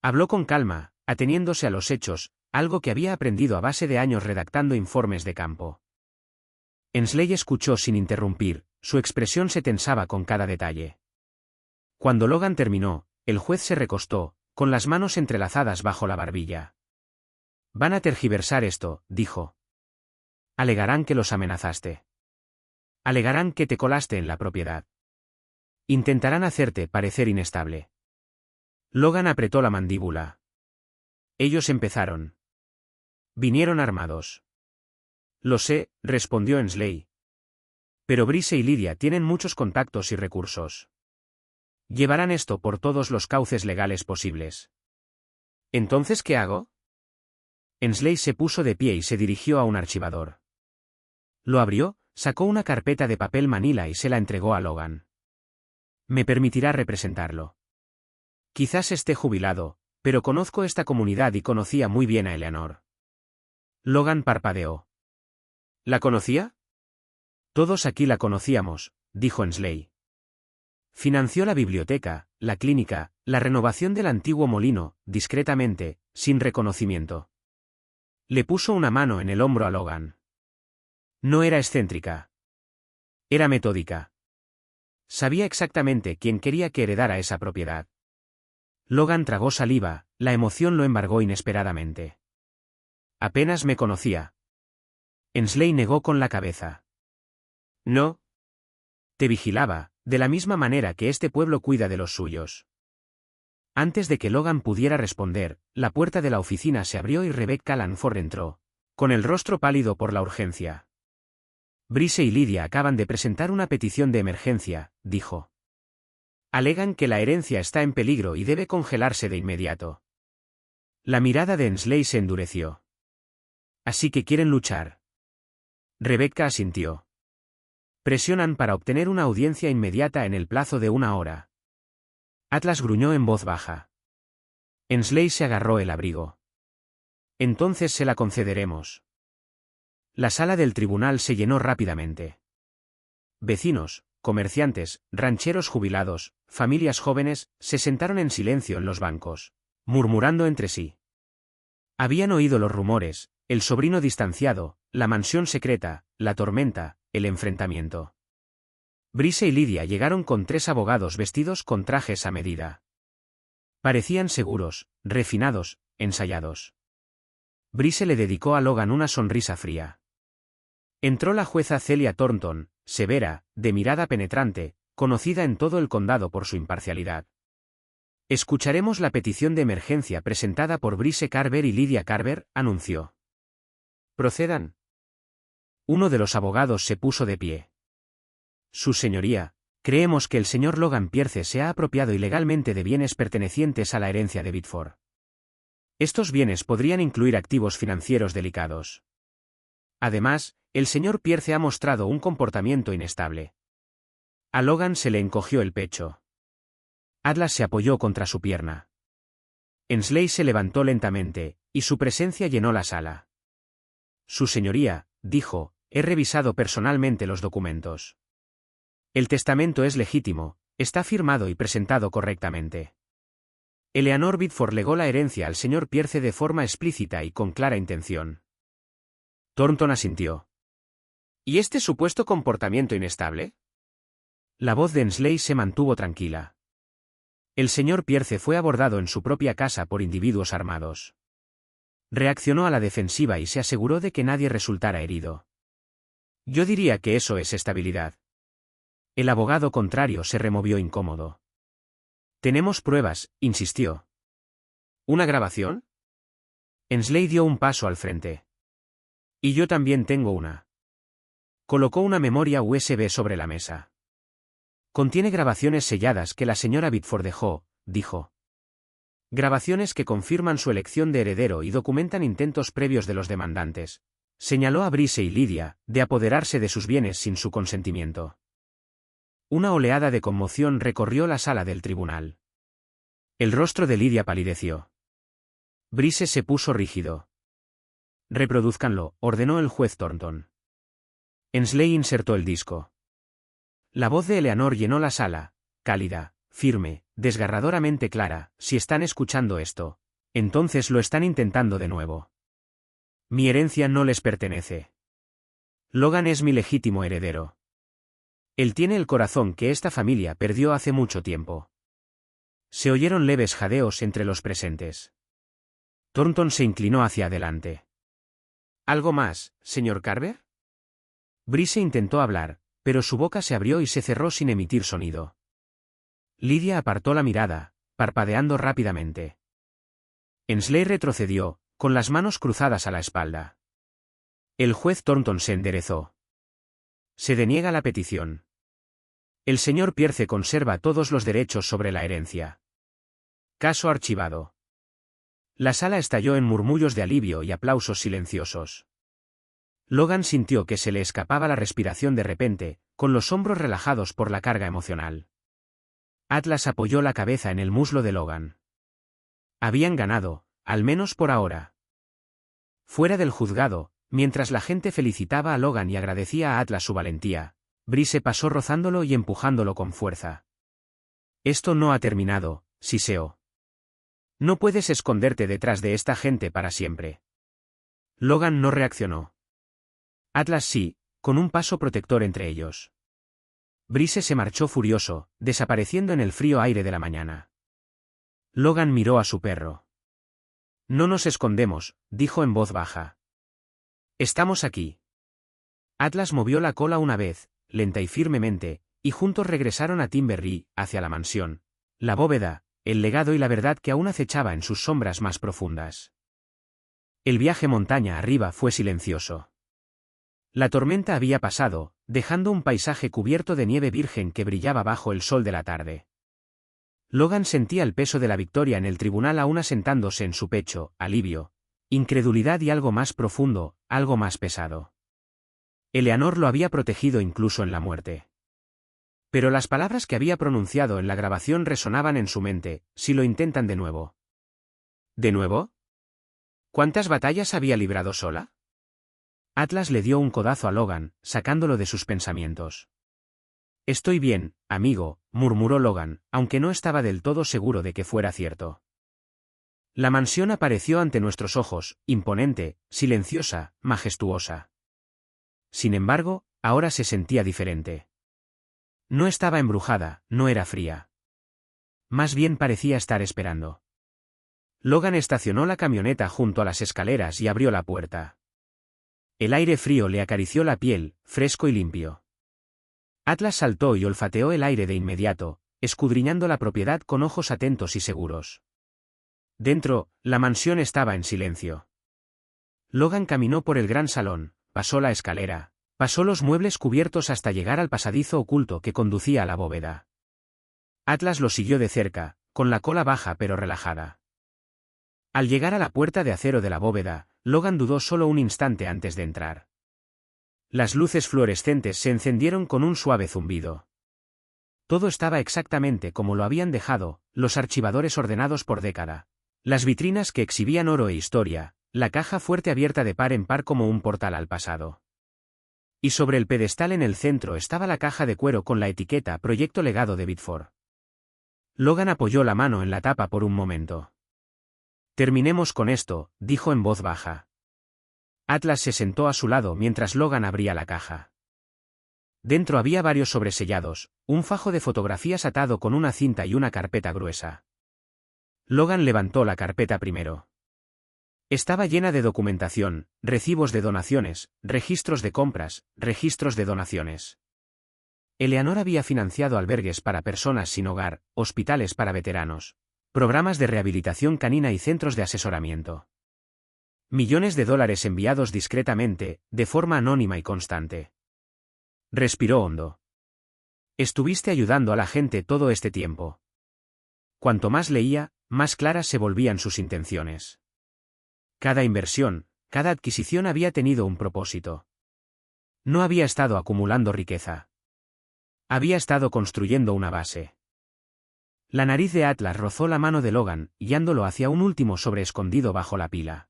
A: Habló con calma, ateniéndose a los hechos, algo que había aprendido a base de años redactando informes de campo. Ensley escuchó sin interrumpir, su expresión se tensaba con cada detalle. Cuando Logan terminó, el juez se recostó, con las manos entrelazadas bajo la barbilla. «Van a tergiversar esto», dijo. «Alegarán que los amenazaste. Alegarán que te colaste en la propiedad. Intentarán hacerte parecer inestable». Logan apretó la mandíbula. «Ellos empezaron. Vinieron armados». «Lo sé», respondió Ensley. «Pero Brice y Lydia tienen muchos contactos y recursos. Llevarán esto por todos los cauces legales posibles». «¿Entonces qué hago?» Ensley se puso de pie y se dirigió a un archivador. Lo abrió, sacó una carpeta de papel manila y se la entregó a Logan. «Me permitirá representarlo. Quizás esté jubilado, pero conozco esta comunidad y conocía muy bien a Eleanor». Logan parpadeó. «¿La conocía?» Todos aquí la conocíamos, dijo Ensley. Financió la biblioteca, la clínica, la renovación del antiguo molino, discretamente, sin reconocimiento. Le puso una mano en el hombro a Logan. No era excéntrica. Era metódica. Sabía exactamente quién quería que heredara esa propiedad. Logan tragó saliva, la emoción lo embargó inesperadamente. Apenas me conocía. Ensley negó con la cabeza. No. Te vigilaba, de la misma manera que este pueblo cuida de los suyos. Antes de que Logan pudiera responder, la puerta de la oficina se abrió y Rebecca Lanford entró, con el rostro pálido por la urgencia. Brice y Lydia acaban de presentar una petición de emergencia, dijo. Alegan que la herencia está en peligro y debe congelarse de inmediato. La mirada de Ensley se endureció. Así que quieren luchar. Rebecca asintió. Presionan para obtener una audiencia inmediata en el plazo de 1 hora. Atlas gruñó en voz baja. Ensley se agarró el abrigo. Entonces se la concederemos. La sala del tribunal se llenó rápidamente. Vecinos, comerciantes, rancheros jubilados, familias jóvenes, se sentaron en silencio en los bancos, murmurando entre sí. Habían oído los rumores, el sobrino distanciado, la mansión secreta, la tormenta, el enfrentamiento. Brice y Lydia llegaron con 3 abogados vestidos con trajes a medida. Parecían seguros, refinados, ensayados. Brice le dedicó a Logan una sonrisa fría. Entró la jueza Celia Thornton, severa, de mirada penetrante, conocida en todo el condado por su imparcialidad. Escucharemos la petición de emergencia presentada por Brice Carver y Lydia Carver, anunció. Procedan. Uno de los abogados se puso de pie. Su señoría, creemos que el señor Logan Pierce se ha apropiado ilegalmente de bienes pertenecientes a la herencia de Biddeford. Estos bienes podrían incluir activos financieros delicados. Además, el señor Pierce ha mostrado un comportamiento inestable. A Logan se le encogió el pecho. Atlas se apoyó contra su pierna. Ensley se levantó lentamente, y su presencia llenó la sala. Su señoría, dijo, he revisado personalmente los documentos. El testamento es legítimo, está firmado y presentado correctamente. Eleanor Biddeford legó la herencia al señor Pierce de forma explícita y con clara intención. Thornton asintió. ¿Y este supuesto comportamiento inestable? La voz de Ensley se mantuvo tranquila. El señor Pierce fue abordado en su propia casa por individuos armados. Reaccionó a la defensiva y se aseguró de que nadie resultara herido. Yo diría que eso es estabilidad. El abogado contrario se removió incómodo. Tenemos pruebas, insistió. ¿Una grabación? Ensley dio un paso al frente. Y yo también tengo una. Colocó una memoria USB sobre la mesa. Contiene grabaciones selladas que la señora Biddeford dejó, dijo. Grabaciones que confirman su elección de heredero y documentan intentos previos de los demandantes. Señaló a Brice y Lydia, de apoderarse de sus bienes sin su consentimiento. Una oleada de conmoción recorrió la sala del tribunal. El rostro de Lydia palideció. Brice se puso rígido. Reproduzcanlo, ordenó el juez Thornton. Ensley insertó el disco. La voz de Eleanor llenó la sala, cálida, firme, desgarradoramente clara. Si están escuchando esto, entonces lo están intentando de nuevo. Mi herencia no les pertenece. Logan es mi legítimo heredero. Él tiene el corazón que esta familia perdió hace mucho tiempo. Se oyeron leves jadeos entre los presentes. Thornton se inclinó hacia adelante. ¿Algo más, señor Carver? Brice intentó hablar, pero su boca se abrió y se cerró sin emitir sonido. Lydia apartó la mirada, parpadeando rápidamente. Ensley retrocedió, con las manos cruzadas a la espalda. El juez Thornton se enderezó. Se deniega la petición. El señor Pierce conserva todos los derechos sobre la herencia. Caso archivado. La sala estalló en murmullos de alivio y aplausos silenciosos. Logan sintió que se le escapaba la respiración de repente, con los hombros relajados por la carga emocional. Atlas apoyó la cabeza en el muslo de Logan. Habían ganado, al menos por ahora. Fuera del juzgado, Mientras la gente felicitaba a Logan y agradecía a Atlas su valentía, Brice pasó rozándolo y empujándolo con fuerza. Esto no ha terminado, siseó. No puedes esconderte detrás de esta gente para siempre. Logan no reaccionó. Atlas sí, con un paso protector entre ellos. Brice se marchó furioso, desapareciendo en el frío aire de la mañana. Logan miró a su perro. No nos escondemos, dijo en voz baja. Estamos aquí. Atlas movió la cola una vez, lenta y firmemente, y juntos regresaron a Timberry, hacia la mansión, la bóveda, el legado y la verdad que aún acechaba en sus sombras más profundas. El viaje montaña arriba fue silencioso. La tormenta había pasado, dejando un paisaje cubierto de nieve virgen que brillaba bajo el sol de la tarde. Logan sentía el peso de la victoria en el tribunal aún asentándose en su pecho, alivio, incredulidad y algo más profundo, algo más pesado. Eleanor lo había protegido incluso en la muerte. Pero las palabras que había pronunciado en la grabación resonaban en su mente, si lo intentan de nuevo. ¿De nuevo? ¿Cuántas batallas había librado sola? Atlas le dio un codazo a Logan, sacándolo de sus pensamientos. Estoy bien, amigo, murmuró Logan, aunque no estaba del todo seguro de que fuera cierto. La mansión apareció ante nuestros ojos, imponente, silenciosa, majestuosa. Sin embargo, ahora se sentía diferente. No estaba embrujada, no era fría. Más bien parecía estar esperando. Logan estacionó la camioneta junto a las escaleras y abrió la puerta. El aire frío le acarició la piel, fresco y limpio. Atlas saltó y olfateó el aire de inmediato, escudriñando la propiedad con ojos atentos y seguros. Dentro, la mansión estaba en silencio. Logan caminó por el gran salón, pasó la escalera, pasó los muebles cubiertos hasta llegar al pasadizo oculto que conducía a la bóveda. Atlas lo siguió de cerca, con la cola baja pero relajada. Al llegar a la puerta de acero de la bóveda, Logan dudó solo un instante antes de entrar. Las luces fluorescentes se encendieron con un suave zumbido. Todo estaba exactamente como lo habían dejado, los archivadores ordenados por década, las vitrinas que exhibían oro e historia, la caja fuerte abierta de par en par como un portal al pasado. Y sobre el pedestal en el centro estaba la caja de cuero con la etiqueta Proyecto Legado de Bitford. Logan apoyó la mano en la tapa por un momento. Terminemos con esto, dijo en voz baja. Atlas se sentó a su lado mientras Logan abría la caja. Dentro había varios sobresellados, un fajo de fotografías atado con una cinta y una carpeta gruesa. Logan levantó la carpeta primero. Estaba llena de documentación, recibos de donaciones, registros de compras, registros de donaciones. Eleanor había financiado albergues para personas sin hogar, hospitales para veteranos, programas de rehabilitación canina y centros de asesoramiento. Millones de dólares enviados discretamente, de forma anónima y constante. Respiró hondo. Estuviste ayudando a la gente todo este tiempo. Cuanto más leía, más claras se volvían sus intenciones. Cada inversión, cada adquisición había tenido un propósito. No había estado acumulando riqueza. Había estado construyendo una base. La nariz de Atlas rozó la mano de Logan, guiándolo hacia un último sobre escondido bajo la pila.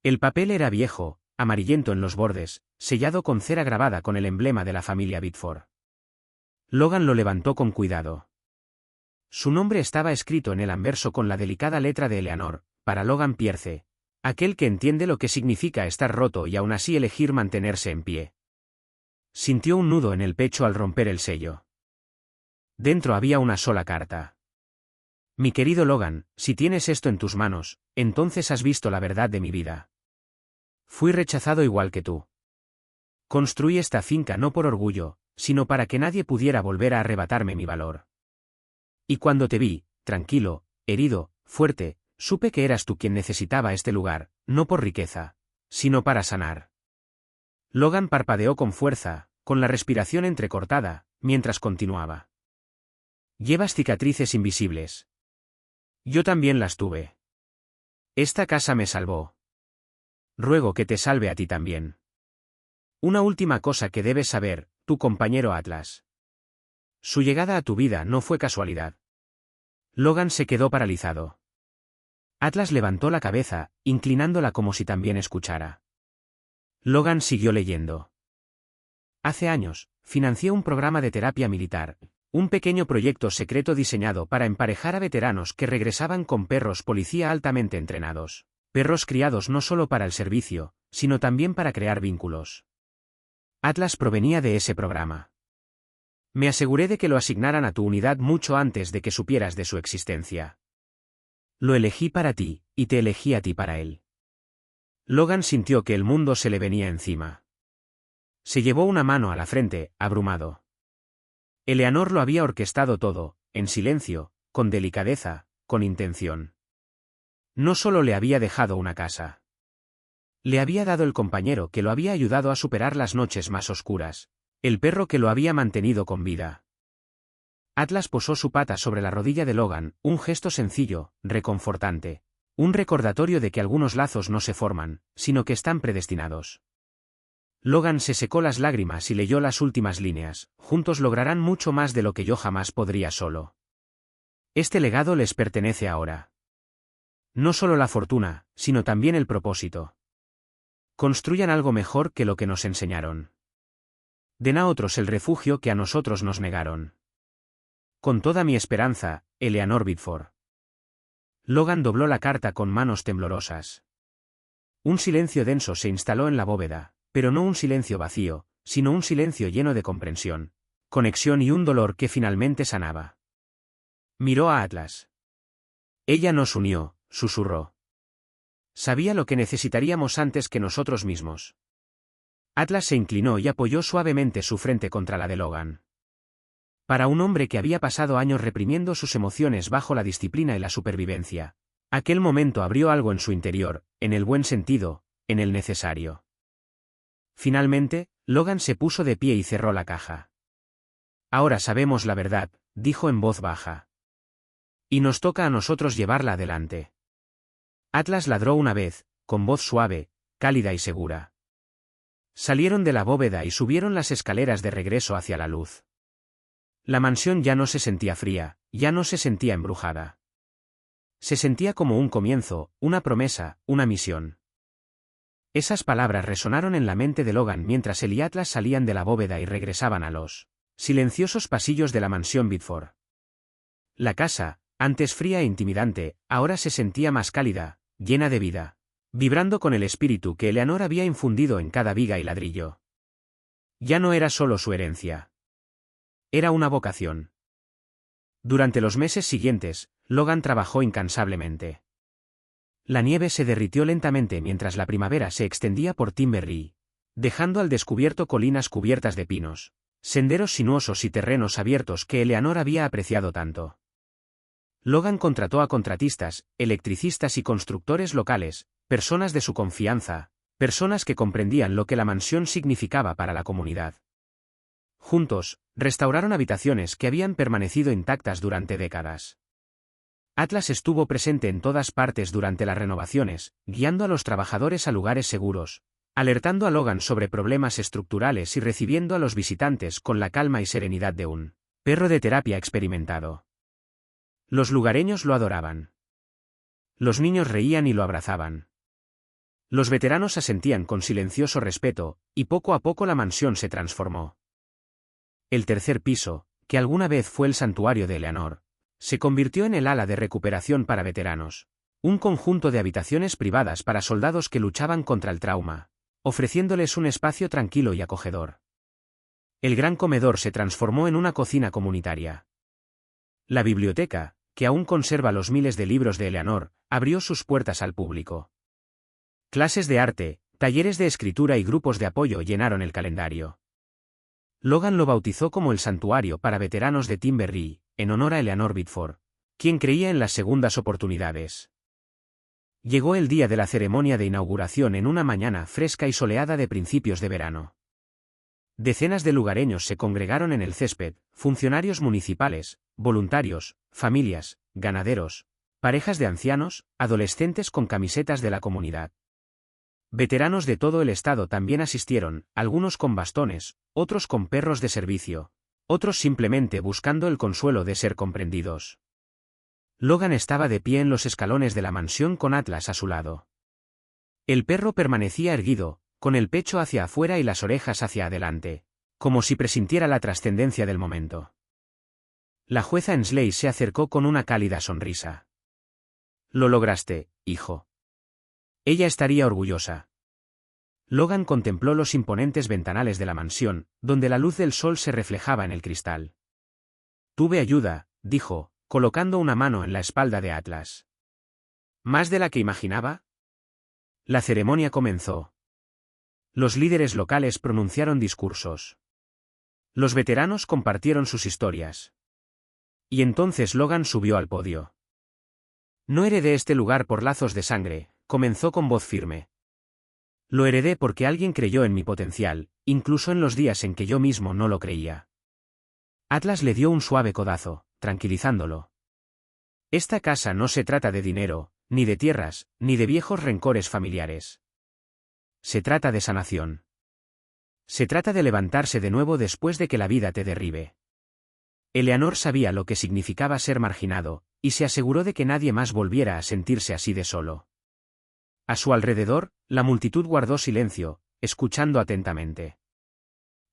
A: El papel era viejo, amarillento en los bordes, sellado con cera grabada con el emblema de la familia Bitford. Logan lo levantó con cuidado. Su nombre estaba escrito en el anverso con la delicada letra de Eleanor, para Logan Pierce, aquel que entiende lo que significa estar roto y aún así elegir mantenerse en pie. Sintió un nudo en el pecho al romper el sello. Dentro había una sola carta. Mi querido Logan, si tienes esto en tus manos, entonces has visto la verdad de mi vida. Fui rechazado igual que tú. Construí esta finca no por orgullo, sino para que nadie pudiera volver a arrebatarme mi valor. Y cuando te vi, tranquilo, herido, fuerte, supe que eras tú quien necesitaba este lugar, no por riqueza, sino para sanar. Logan parpadeó con fuerza, con la respiración entrecortada, mientras continuaba. Llevas cicatrices invisibles. Yo también las tuve. Esta casa me salvó. Ruego que te salve a ti también. Una última cosa que debes saber, tu compañero Atlas. Su llegada a tu vida no fue casualidad. Logan se quedó paralizado. Atlas levantó la cabeza, inclinándola como si también escuchara. Logan siguió leyendo. Hace años, financié un programa de terapia militar, un pequeño proyecto secreto diseñado para emparejar a veteranos que regresaban con perros policía altamente entrenados. Perros criados no solo para el servicio, sino también para crear vínculos. Atlas provenía de ese programa. Me aseguré de que lo asignaran a tu unidad mucho antes de que supieras de su existencia. Lo elegí para ti, y te elegí a ti para él. Logan sintió que el mundo se le venía encima. Se llevó una mano a la frente, abrumado. Eleanor lo había orquestado todo, en silencio, con delicadeza, con intención. No solo le había dejado una casa. Le había dado el compañero que lo había ayudado a superar las noches más oscuras, el perro que lo había mantenido con vida. Atlas posó su pata sobre la rodilla de Logan, un gesto sencillo, reconfortante. Un recordatorio de que algunos lazos no se forman, sino que están predestinados. Logan se secó las lágrimas y leyó las últimas líneas: juntos lograrán mucho más de lo que yo jamás podría solo. Este legado les pertenece ahora. No solo la fortuna, sino también el propósito. Construyan algo mejor que lo que nos enseñaron. Den a otros el refugio que a nosotros nos negaron. Con toda mi esperanza, Eleanor Biddeford. Logan dobló la carta con manos temblorosas. Un silencio denso se instaló en la bóveda, pero no un silencio vacío, sino un silencio lleno de comprensión, conexión y un dolor que finalmente sanaba. Miró a Atlas. Ella nos unió, susurró. Sabía lo que necesitaríamos antes que nosotros mismos. Atlas se inclinó y apoyó suavemente su frente contra la de Logan. Para un hombre que había pasado años reprimiendo sus emociones bajo la disciplina y la supervivencia, aquel momento abrió algo en su interior, en el buen sentido, en el necesario. Finalmente, Logan se puso de pie y cerró la caja. Ahora sabemos la verdad, dijo en voz baja. Y nos toca a nosotros llevarla adelante. Atlas ladró una vez, con voz suave, cálida y segura. Salieron de la bóveda y subieron las escaleras de regreso hacia la luz. La mansión ya no se sentía fría, ya no se sentía embrujada. Se sentía como un comienzo, una promesa, una misión. Esas palabras resonaron en la mente de Logan mientras él y Atlas salían de la bóveda y regresaban a los silenciosos pasillos de la mansión Biddeford. La casa, antes fría e intimidante, ahora se sentía más cálida, llena de vida, vibrando con el espíritu que Eleanor había infundido en cada viga y ladrillo. Ya no era solo su herencia. Era una vocación. Durante los meses siguientes, Logan trabajó incansablemente. La nieve se derritió lentamente mientras la primavera se extendía por Timberry, dejando al descubierto colinas cubiertas de pinos, senderos sinuosos y terrenos abiertos que Eleanor había apreciado tanto. Logan contrató a contratistas, electricistas y constructores locales, personas de su confianza, personas que comprendían lo que la mansión significaba para la comunidad. Juntos, restauraron habitaciones que habían permanecido intactas durante décadas. Atlas estuvo presente en todas partes durante las renovaciones, guiando a los trabajadores a lugares seguros, alertando a Logan sobre problemas estructurales y recibiendo a los visitantes con la calma y serenidad de un perro de terapia experimentado. Los lugareños lo adoraban. Los niños reían y lo abrazaban. Los veteranos asentían con silencioso respeto, y poco a poco la mansión se transformó. El tercer piso, que alguna vez fue el santuario de Eleanor, se convirtió en el ala de recuperación para veteranos, un conjunto de habitaciones privadas para soldados que luchaban contra el trauma, ofreciéndoles un espacio tranquilo y acogedor. El gran comedor se transformó en una cocina comunitaria. La biblioteca, que aún conserva los miles de libros de Eleanor, abrió sus puertas al público. Clases de arte, talleres de escritura y grupos de apoyo llenaron el calendario. Logan lo bautizó como el Santuario para Veteranos de Timberry, en honor a Eleanor Biddeford, quien creía en las segundas oportunidades. Llegó el día de la ceremonia de inauguración en una mañana fresca y soleada de principios de verano. Decenas de lugareños se congregaron en el césped, funcionarios municipales, voluntarios, familias, ganaderos, parejas de ancianos, adolescentes con camisetas de la comunidad. Veteranos de todo el estado también asistieron, algunos con bastones, otros con perros de servicio, otros simplemente buscando el consuelo de ser comprendidos. Logan estaba de pie en los escalones de la mansión con Atlas a su lado. El perro permanecía erguido, con el pecho hacia afuera y las orejas hacia adelante, como si presintiera la trascendencia del momento. La jueza Ensley se acercó con una cálida sonrisa. Lo lograste, hijo. Ella estaría orgullosa. Logan contempló los imponentes ventanales de la mansión, donde la luz del sol se reflejaba en el cristal. Tuve ayuda, dijo, colocando una mano en la espalda de Atlas. ¿Más de la que imaginaba? La ceremonia comenzó. Los líderes locales pronunciaron discursos. Los veteranos compartieron sus historias. Y entonces Logan subió al podio. No heredé este lugar por lazos de sangre, comenzó con voz firme. Lo heredé porque alguien creyó en mi potencial, incluso en los días en que yo mismo no lo creía. Atlas le dio un suave codazo, tranquilizándolo. Esta casa no se trata de dinero, ni de tierras, ni de viejos rencores familiares. Se trata de sanación. Se trata de levantarse de nuevo después de que la vida te derribe. Eleanor sabía lo que significaba ser marginado, y se aseguró de que nadie más volviera a sentirse así de solo. A su alrededor, la multitud guardó silencio, escuchando atentamente.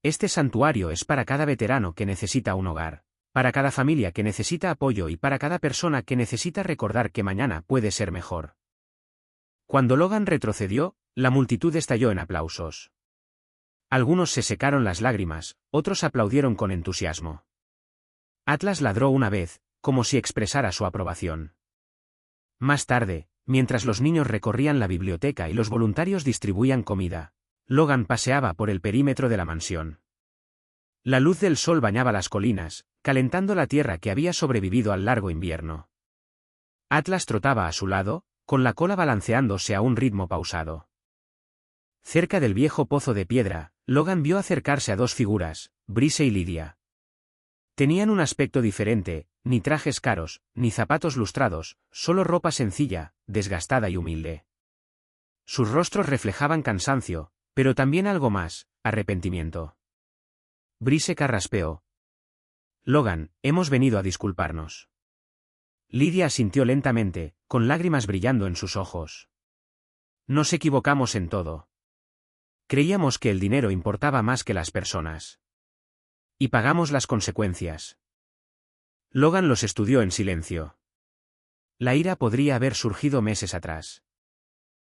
A: Este santuario es para cada veterano que necesita un hogar, para cada familia que necesita apoyo y para cada persona que necesita recordar que mañana puede ser mejor. Cuando Logan retrocedió, la multitud estalló en aplausos. Algunos se secaron las lágrimas, otros aplaudieron con entusiasmo. Atlas ladró una vez, como si expresara su aprobación. Más tarde, mientras los niños recorrían la biblioteca y los voluntarios distribuían comida, Logan paseaba por el perímetro de la mansión. La luz del sol bañaba las colinas, calentando la tierra que había sobrevivido al largo invierno. Atlas trotaba a su lado, con la cola balanceándose a un ritmo pausado. Cerca del viejo pozo de piedra, Logan vio acercarse a dos figuras, Brice y Lydia. Tenían un aspecto diferente, ni trajes caros, ni zapatos lustrados, solo ropa sencilla, desgastada y humilde. Sus rostros reflejaban cansancio, pero también algo más, arrepentimiento. Brice carraspeó. Logan, hemos venido a disculparnos. Lydia asintió lentamente, con lágrimas brillando en sus ojos. Nos equivocamos en todo. Creíamos que el dinero importaba más que las personas. Y pagamos las consecuencias. Logan los estudió en silencio. La ira podría haber surgido meses atrás.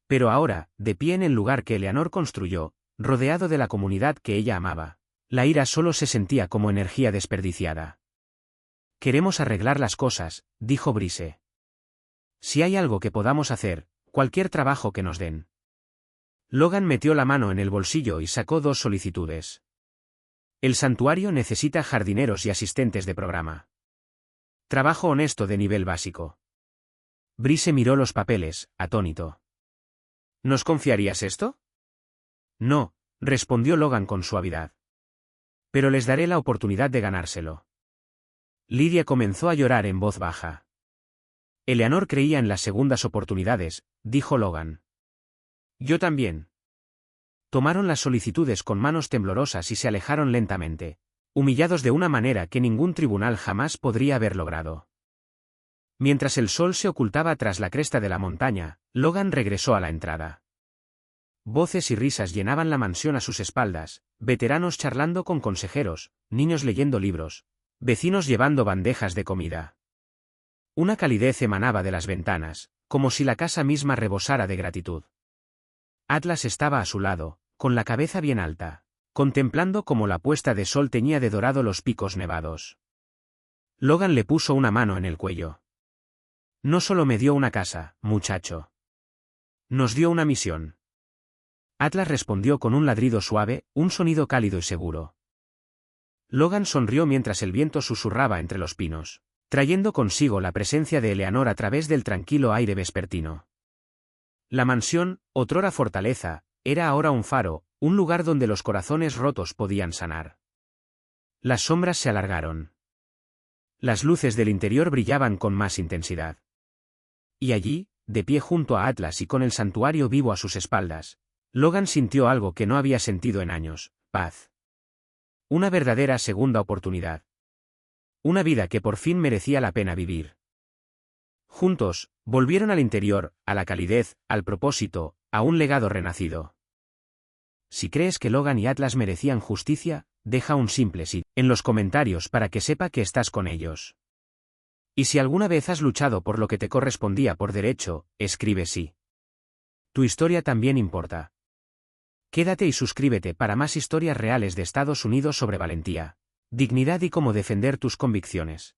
A: Pero ahora, de pie en el lugar que Eleanor construyó, rodeado de la comunidad que ella amaba, la ira solo se sentía como energía desperdiciada. Queremos arreglar las cosas, dijo Brice. Si hay algo que podamos hacer, cualquier trabajo que nos den. Logan metió la mano en el bolsillo y sacó dos solicitudes. El santuario necesita jardineros y asistentes de programa. Trabajo honesto de nivel básico. Brice miró los papeles, atónito. ¿Nos confiarías esto? No, respondió Logan con suavidad. Pero les daré la oportunidad de ganárselo. Lydia comenzó a llorar en voz baja. Eleanor creía en las segundas oportunidades, dijo Logan. Yo también. Tomaron las solicitudes con manos temblorosas y se alejaron lentamente, humillados de una manera que ningún tribunal jamás podría haber logrado. Mientras el sol se ocultaba tras la cresta de la montaña, Logan regresó a la entrada. Voces y risas llenaban la mansión a sus espaldas, veteranos charlando con consejeros, niños leyendo libros, vecinos llevando bandejas de comida. Una calidez emanaba de las ventanas, como si la casa misma rebosara de gratitud. Atlas estaba a su lado, con la cabeza bien alta, contemplando cómo la puesta de sol teñía de dorado los picos nevados. Logan le puso una mano en el cuello. No solo me dio una casa, muchacho. Nos dio una misión. Atlas respondió con un ladrido suave, un sonido cálido y seguro. Logan sonrió mientras el viento susurraba entre los pinos, trayendo consigo la presencia de Eleanor a través del tranquilo aire vespertino. La mansión, otrora fortaleza, era ahora un faro, un lugar donde los corazones rotos podían sanar. Las sombras se alargaron. Las luces del interior brillaban con más intensidad. Y allí, de pie junto a Atlas y con el santuario vivo a sus espaldas, Logan sintió algo que no había sentido en años: paz. Una verdadera segunda oportunidad. Una vida que por fin merecía la pena vivir. Juntos, volvieron al interior, a la calidez, al propósito, a un legado renacido. Si crees que Logan y Atlas merecían justicia, deja un simple sí en los comentarios para que sepa que estás con ellos. Y si alguna vez has luchado por lo que te correspondía por derecho, escribe sí. Tu historia también importa. Quédate y suscríbete para más historias reales de Estados Unidos sobre valentía, dignidad y cómo defender tus convicciones.